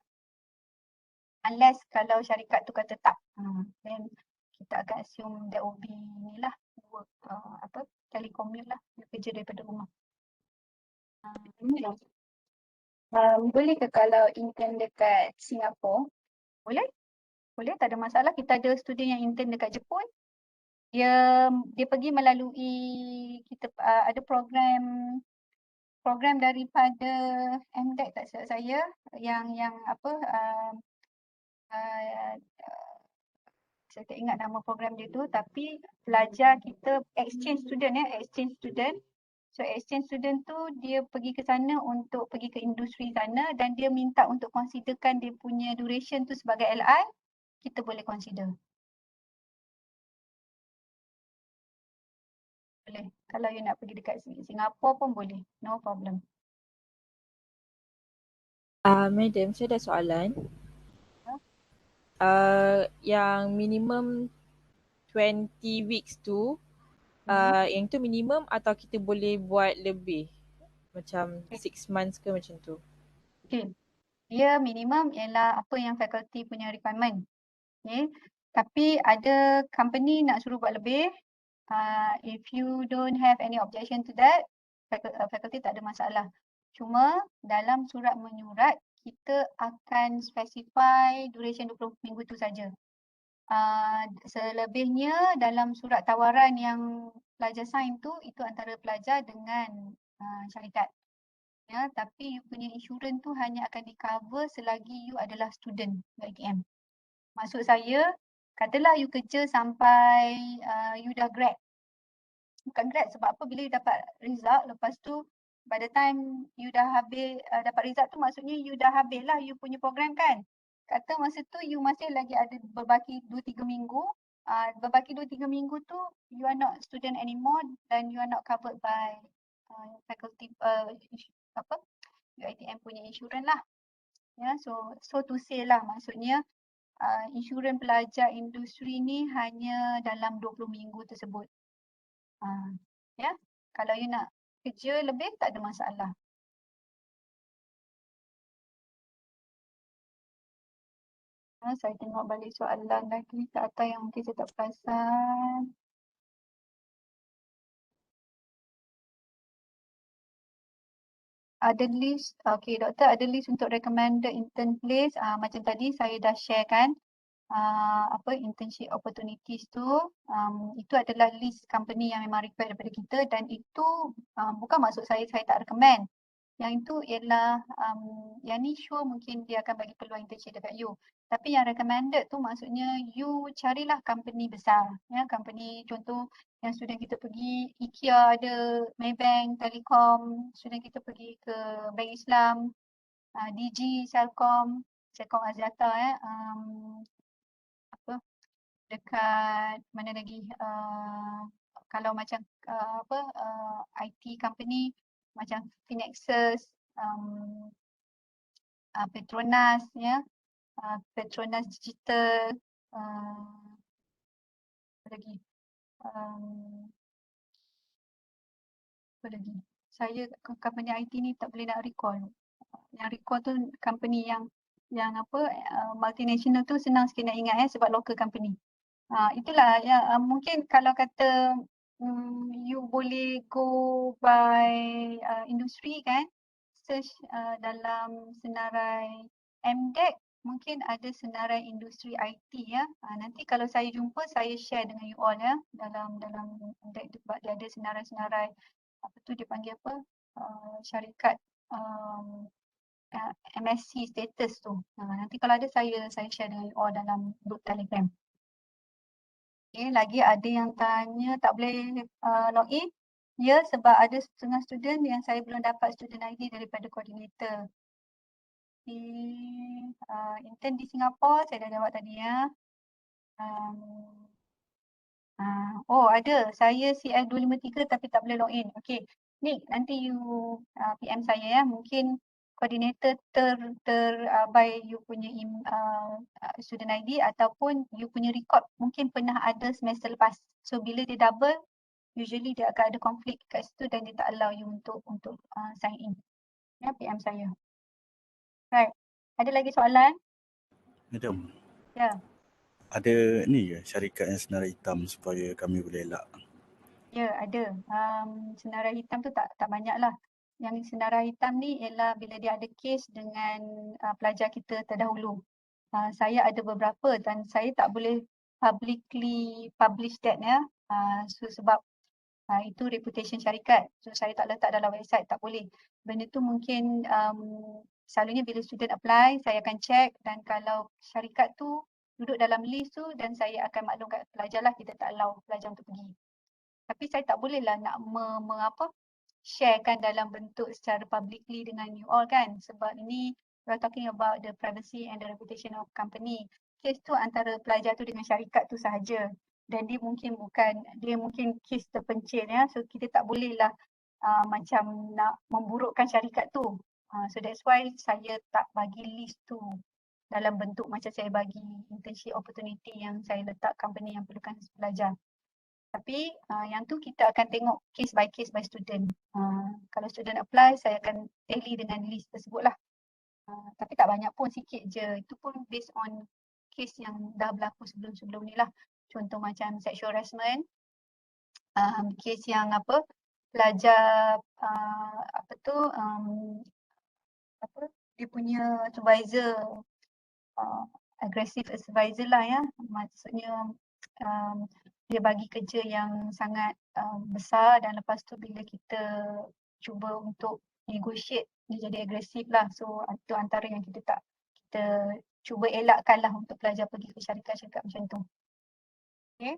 Unless kalau syarikat tu kata tak, then kita akan assume that will be work telecommute lah, kerja daripada rumah. Boleh ke kalau intern dekat Singapura? Boleh, tak ada masalah. Kita ada student yang intern dekat Jepun. Dia pergi melalui kita ada program daripada MDEC tak silap saya yang saya tak ingat nama program dia tu, tapi pelajar kita exchange student So exchange student tu dia pergi ke sana untuk pergi ke industri sana dan dia minta untuk considerkan dia punya duration tu sebagai LI, kita boleh consider. Boleh. Kalau you nak pergi dekat Singapura pun boleh. No problem. Madam, saya ada soalan. yang minimum 20 weeks tu, yang tu minimum atau kita boleh buat lebih? Macam 6 months ke macam tu? Okay. Dia minimum ialah apa yang faculty punya requirement. Okay. Tapi ada company nak suruh buat lebih. If you don't have any objection to that, faculty tak ada masalah. Cuma dalam surat menyurat, kita akan specify duration 20 minggu tu saja. Selebihnya dalam surat tawaran yang pelajar sign tu, itu antara pelajar dengan syarikat. Ya, tapi you punya insurans tu hanya akan di-cover selagi you adalah student UiTM. Maksud saya, katalah you kerja sampai you dah grad. Bukan grad sebab apa, bila you dapat result, lepas tu by the time you dah habis, dapat result tu maksudnya you dah habis lah you punya program kan. Kata masa tu you masih lagi ada berbaki 2-3 minggu. Berbaki 2-3 minggu tu you are not student anymore dan you are not covered by faculty UiTM punya insurans lah. Ya, so to say lah, maksudnya insurans pelajar industri ni hanya dalam 20 minggu tersebut. Ya, kalau you nak kerja lebih tak ada masalah. Saya tengok balik soalan lagi ke atas yang mungkin saya tak perasan. Ada list, okay doktor, ada list untuk recommended intern place. Macam tadi saya dah share kan, internship opportunities tu. Itu adalah list company yang memang require daripada kita dan itu bukan maksud saya tak recommend. Yang itu ialah yang ni sure mungkin dia akan bagi peluang internship dekat you. Tapi yang recommended tu maksudnya you carilah company besar. Ya, company contoh yang student kita pergi IKEA ada, Maybank, Telekom, student kita pergi ke Bank Islam, DG, Celcom Axiata dekat mana lagi, kalau macam IT company macam Finexus, Petronas ya, Petronas Digital, apa lagi, saya company IT ni tak boleh nak recall. Yang recall tu company yang multinational tu senang sikit nak ingat sebab local company. Itulah ya, mungkin kalau kata you boleh go by industri kan, search dalam senarai MDEC, mungkin ada senarai industri IT ya. Nanti kalau saya jumpa saya share dengan you all ya, dalam MDEC sebab dia ada senarai-senarai apa tu dia panggil apa, syarikat MSc status tu. Nanti kalau ada saya share dengan you all dalam group Telegram. Okay, lagi ada yang tanya tak boleh login. Ya, sebab ada setengah student yang saya belum dapat student ID daripada koordinator. Okay, intern di Singapura saya dah jawab tadi ya. Oh ada, saya CL253 tapi tak boleh login. Okay, ni nanti you PM saya ya. Mungkin koordinator by you punya student ID ataupun you punya record mungkin pernah ada semester lepas. So bila dia double, usually dia akan ada konflik kat situ dan dia tak allow you untuk sign in. Ya, PM saya. Right. Ada lagi soalan? Madam. Ya. Ada ni ke syarikat yang senarai hitam supaya kami boleh elak? Ya, ada. Senarai hitam tu tak banyak lah. Yang senarai hitam ni ialah bila dia ada kes dengan pelajar kita terdahulu. Saya ada beberapa dan saya tak boleh publicly publish that ya. Sebab itu reputation syarikat. So saya tak letak dalam website, tak boleh. Benda tu mungkin selalunya bila student apply, saya akan check dan kalau syarikat tu duduk dalam list tu dan saya akan maklum kat pelajar lah kita tak allow pelajar untuk pergi. Tapi saya tak boleh lah nak sharekan dalam bentuk secara publicly dengan you all kan. Sebab ini we are talking about the privacy and the reputation of company. Kes tu antara pelajar tu dengan syarikat tu sahaja. Dan dia mungkin kes terpencil ya. So kita tak boleh lah macam nak memburukkan syarikat tu. So that's why saya tak bagi list tu. dalam bentuk macam saya bagi internship opportunity yang saya letak company yang perlukan pelajar. Tapi yang tu kita akan tengok case by student. Kalau student apply, saya akan tally dengan list tersebut lah. Tapi tak banyak pun, sikit je. Itu pun based on case yang dah berlaku sebelum-sebelum ni lah. Contoh macam sexual harassment, case yang apa, pelajar dia punya supervisor, aggressive supervisor lah ya. Maksudnya dia bagi kerja yang sangat besar dan lepas tu bila kita cuba untuk negotiate dia jadi agresif lah. So itu antara yang kita cuba elakkan lah untuk pelajar pergi ke syarikat-syarikat macam tu. Okay.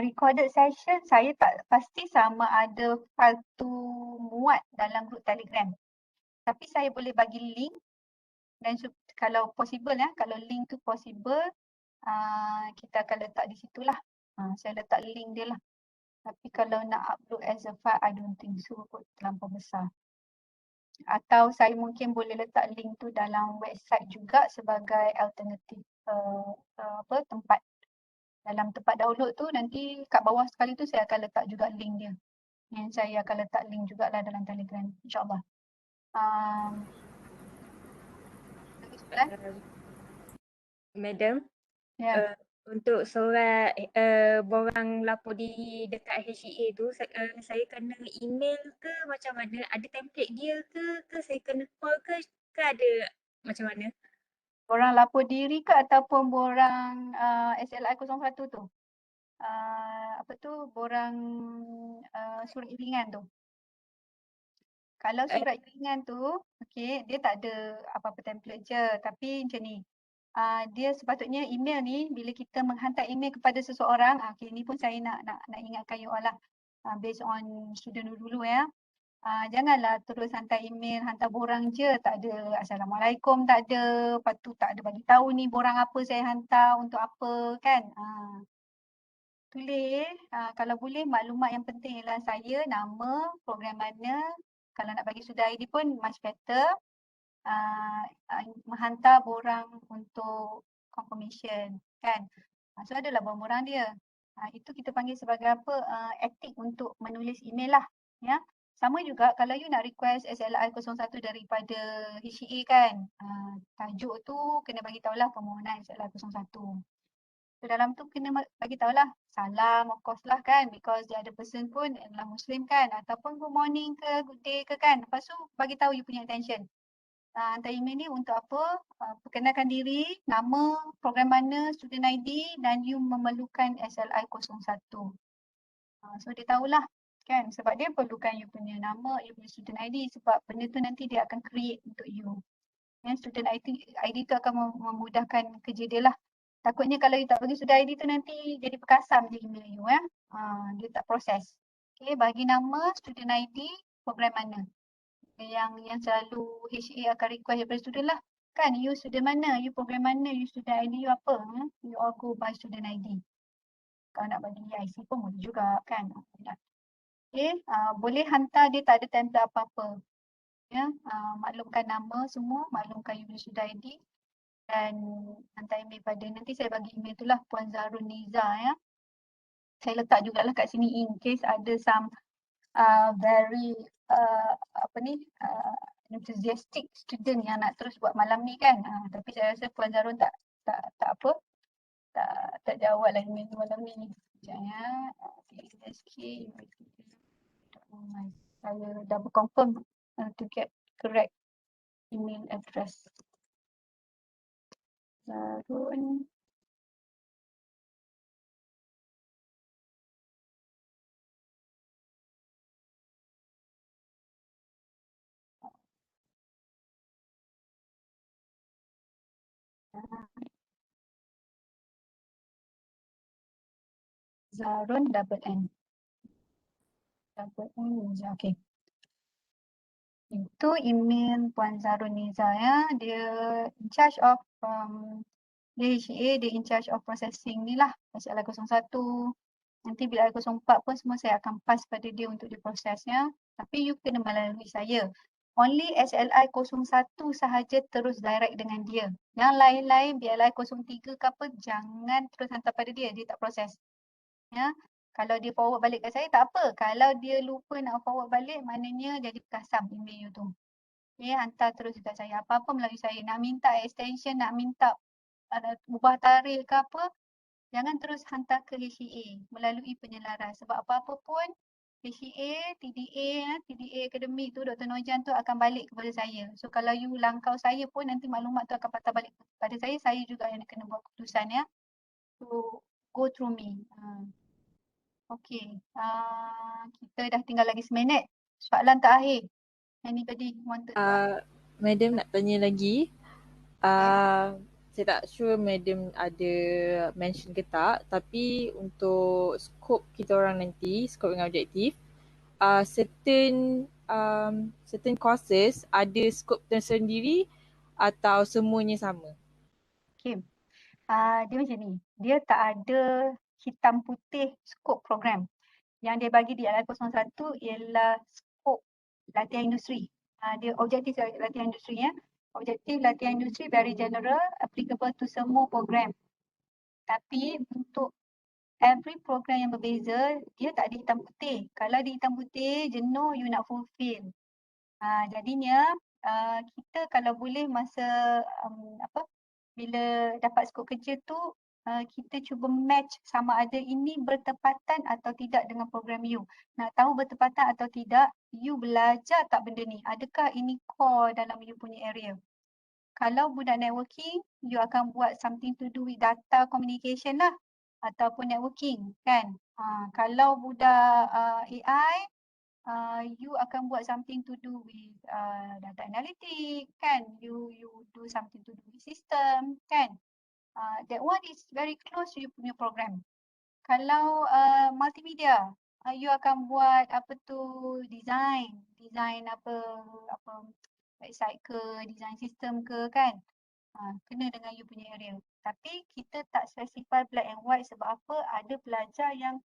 Recorded session saya tak pasti sama ada file tu muat dalam group Telegram. Tapi saya boleh bagi link dan kalau possible ya, kalau link tu possible kita akan letak di situ lah. Saya letak link dia lah. Tapi kalau nak upload as a file, I don't think so kot, terlampau besar. Atau saya mungkin boleh letak link tu dalam website juga sebagai alternatif tempat. Dalam tempat download tu nanti kat bawah sekali tu saya akan letak juga link dia. Yang saya akan letak link jugalah dalam Telegram, insyaAllah. Madam, Ya. untuk surat borang lapor diri dekat HCA tu, saya kena email ke macam mana? Ada template dia ke saya kena call ke ada macam mana? Borang lapor diri ke ataupun borang SLI 01 tu? Borang surat iringan tu. Kalau surat iringan tu, okey, dia tak ada apa-apa template je, tapi macam ni. Dia sepatutnya email ni bila kita menghantar email kepada seseorang, okey, ni pun saya nak ingatkan you all lah, based on student dulu ya. Janganlah terus hantar email, hantar borang je, tak ada Assalamualaikum, tak ada, lepas tu tak ada bagi tahu ni borang apa saya hantar, untuk apa kan. Tulis, kalau boleh maklumat yang penting ialah saya, nama, program mana, kalau nak bagi sudah ID pun much better. Menghantar borang untuk confirmation kan. So adalah borang dia. Itu kita panggil sebagai apa, etik untuk menulis email lah ya. Sama juga kalau you nak request SLI 01 daripada HCA kan, tajuk tu kena bagi tahulah permohonan SLI 01. So dalam tu kena bagi tahulah salam of course lah kan, because the other person pun adalah Muslim kan, ataupun good morning ke good day ke kan. Lepas tu bagi tahu you punya intention. Hantar email ni untuk apa, perkenalkan diri, nama, program mana, student ID dan you memerlukan SLI 01. So dia tahulah kan, sebab dia perlukan you punya nama, you punya student ID, sebab benda tu nanti dia akan create untuk you. Student ID tu akan memudahkan kerja dia lah. Takutnya kalau you tak bagi student ID tu nanti jadi perkasam je email you dia tak proses. Okay, bagi nama, student ID, program mana. Yang selalu HA akan request daripada student lah. Kan, you student mana, you program mana, you student ID you apa. You all go by student ID. Kalau nak bagi IC pun boleh juga kan. Okay, boleh hantar dia tak ada template apa-apa. Ya, maklumkan nama semua, maklumkan you punya student ID dan hantar email pada, nanti saya bagi email tu lah, Puan Zarun Niza ya. Saya letak jugalah kat sini in case ada some very enthusiastic student yang nak terus buat malam ni kan. Tapi saya rasa Puan Zarun tak jawab lah email malam ni. Sekejap ya. SK, saya double confirm to get correct email address. Zarun. Zarun double N. Double N Niza, okay. Itu email Puan Zarun Niza ya. Dia in charge of dia HCA, dia in charge of processing ni lah. SLI 01. Nanti bila 04 pun semua saya akan pass pada dia untuk diprosesnya. Tapi you kena melalui saya. Only HLI 01 sahaja terus direct dengan dia. Yang lain-lain BLI 03 ke apa, jangan terus hantar pada dia tak proses. Ya. Kalau dia forward balik kat saya tak apa. Kalau dia lupa nak forward balik, maknanya dia kasam email you tu. Hantar terus dekat saya. Apa-apa melalui saya. Nak minta extension, nak minta ubah tarikh ke apa, jangan terus hantar ke HCA melalui penyelaras. Sebab apa-apa pun HCA, TDA akademik tu, Dr. Nojan tu akan balik kepada saya. So kalau you langkau saya pun nanti maklumat tu akan patah balik kepada saya juga yang kena buat keputusan ya. So go through me. Okay, kita dah tinggal lagi seminit. Soalan terakhir. Anybody wanted to ask? Madam nak tanya lagi. Saya tak sure Madam ada mention ke tak, tapi untuk skop kita orang nanti, skop dengan objektif, certain courses ada skop tersendiri atau semuanya sama? Okay. Dia macam ni. Dia tak ada hitam putih skop program. Yang dia bagi di LI 01 ialah skop latihan industri. Dia objektif latihan industri ya. Objektif latihan industri very general, applicable to semua program. Tapi untuk every program yang berbeza, dia tak ada hitam putih. Kalau ada hitam putih, jenuh you nak fulfill. Jadinya kita kalau boleh masa bila dapat skop kerja tu, kita cuba match sama ada ini bertepatan atau tidak dengan program you. Nak tahu bertepatan atau tidak, you belajar tak benda ni? Adakah ini core dalam you punya area? Kalau budak networking, you akan buat something to do with data communication lah ataupun networking kan. Kalau budak AI, you akan buat something to do with data analytic kan. You do something to do with system kan. That one is very close to you punya program. Kalau multimedia, you akan buat design website ke, design sistem ke kan. Kena dengan you punya area. Tapi kita tak specify black and white sebab apa, ada pelajar yang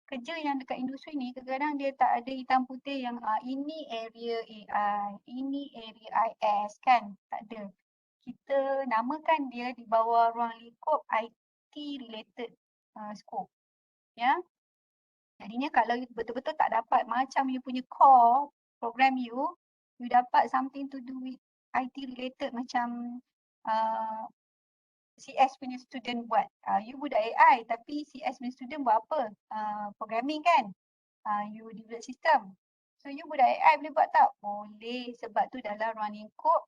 kerja yang dekat industri ni kadang-kadang dia tak ada hitam putih yang ini area AI, ini area IS kan. Tak ada. Kita namakan dia di bawah ruang lingkup IT related scope. Ya. Jadinya kalau you betul-betul tak dapat macam you punya core program you dapat something to do with IT related macam CS punya student buat. You budak AI tapi CS punya student buat apa? Programming kan? You develop system. So you budak AI boleh buat tak? Boleh, sebab tu dalam ruang lingkup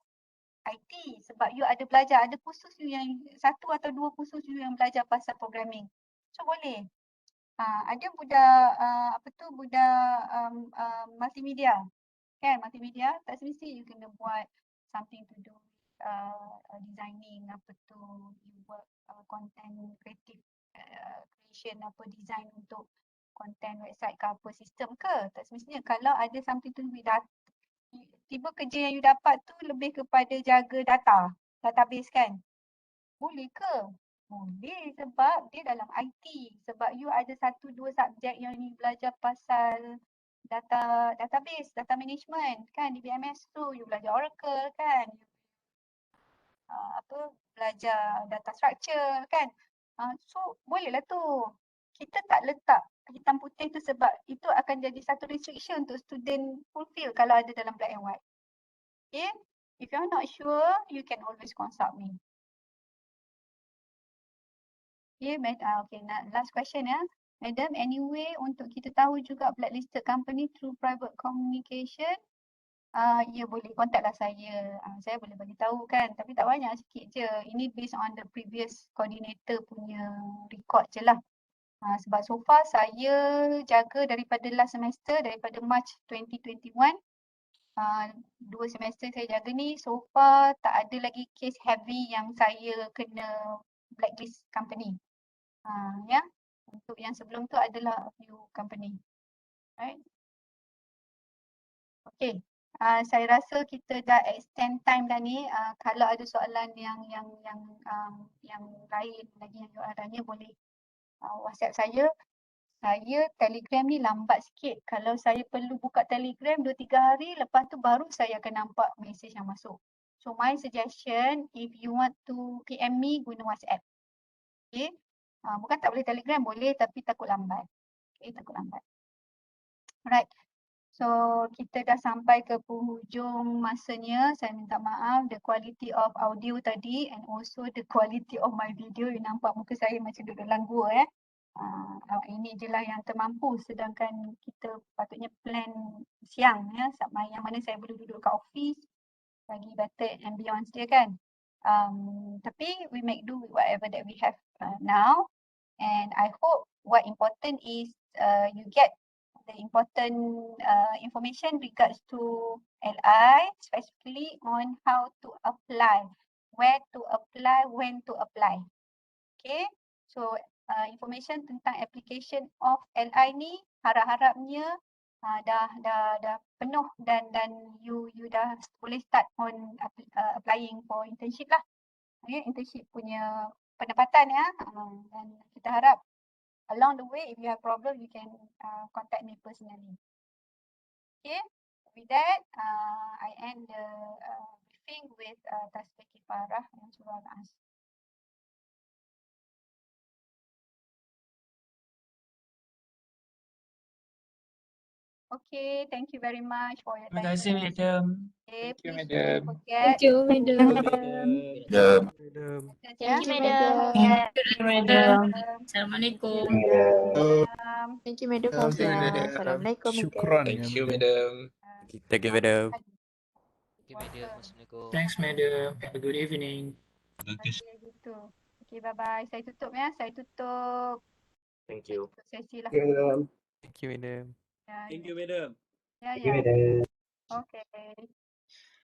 IT. Sebab you ada belajar, ada kursus you yang 1 atau 2 kursus you yang belajar pasal programming. So boleh. Ada budak budak multimedia. Kan multimedia tak semesti you kena buat something to do designing you buat content creative creation design untuk content website ke apa sistem ke, tak semestinya. Kalau ada something to do with data, tiba kerja yang you dapat tu lebih kepada jaga database kan, boleh ke? Boleh sebab dia dalam IT, sebab you ada 1-2 subjek yang you belajar pasal database, data management kan. Di BMS tu you belajar Oracle kan, belajar data structure kan. So bolehlah tu. Kita tak letak hitam putih tu sebab itu akan jadi satu restriction untuk student fulfill kalau ada dalam black and white. Okay, if you're not sure, you can always consult me. Okay, last question ya. Madam, anyway untuk kita tahu juga blacklisted company through private communication, ya boleh contact lah saya. Saya boleh bagi tahu kan, tapi tak banyak, sikit je. Ini based on the previous coordinator punya record je lah. Sebab so far saya jaga daripada last semester, daripada March 2021, 2 semester saya jaga ni, so far tak ada lagi case heavy yang saya kena blacklist company. Ya, untuk yang sebelum tu adalah a few company. Right? Okay. Saya rasa kita dah extend time dah ni. Kalau ada soalan yang lain lagi yang you tanya, boleh WhatsApp saya. saya Telegram ni lambat sikit. Kalau saya perlu buka Telegram 2-3 hari, lepas tu baru saya akan nampak mesej yang masuk. So my suggestion, if you want to PM me, guna WhatsApp. Okay. Bukan tak boleh Telegram, boleh tapi takut lambat. Okay, takut lambat. Alright. So kita dah sampai ke penghujung masanya. Saya minta maaf, the quality of audio tadi and also the quality of my video. You nampak muka saya macam duduk dalam gua ini je lah yang termampu, sedangkan kita patutnya plan siang ya, yang mana saya boleh duduk kat office bagi better ambience dia kan. Tapi we make do with whatever that we have now, and I hope what important is you get the important information regards to LI, specifically on how to apply, where to apply, when to apply. Okay, so information tentang application of LI ni harap-harapnya dah penuh dan you dah boleh start on applying for internship lah. Okay, internship punya pendapatan ya, dan kita harap along the way, if you have problem, you can contact me personally. Okay, with that, I end the briefing with Tasbih Kifarah yang surah Al-Asr. Okay, thank you very much for your time. Terima kasih, Madam. Okay, Thank you, please Madam. don't forget. Thank you, Madam. Thank you, Madam. Madam. Assalamualaikum. Thank you, Madam Fauzia. Assalamualaikum, Madam. Syukran Thank ya, you, Madam. madam. Thank you, madam. Thank you, Madam. Assalamualaikum. Thanks, Madam. Have a good evening. Okay, gitu. Okay, bye-bye. Saya tutup ya. Saya tutup. Thank you. Tutup sesi lah. Thank you, madam. Ya, Thank you, Madam. ya. Thank you, madam. Okay.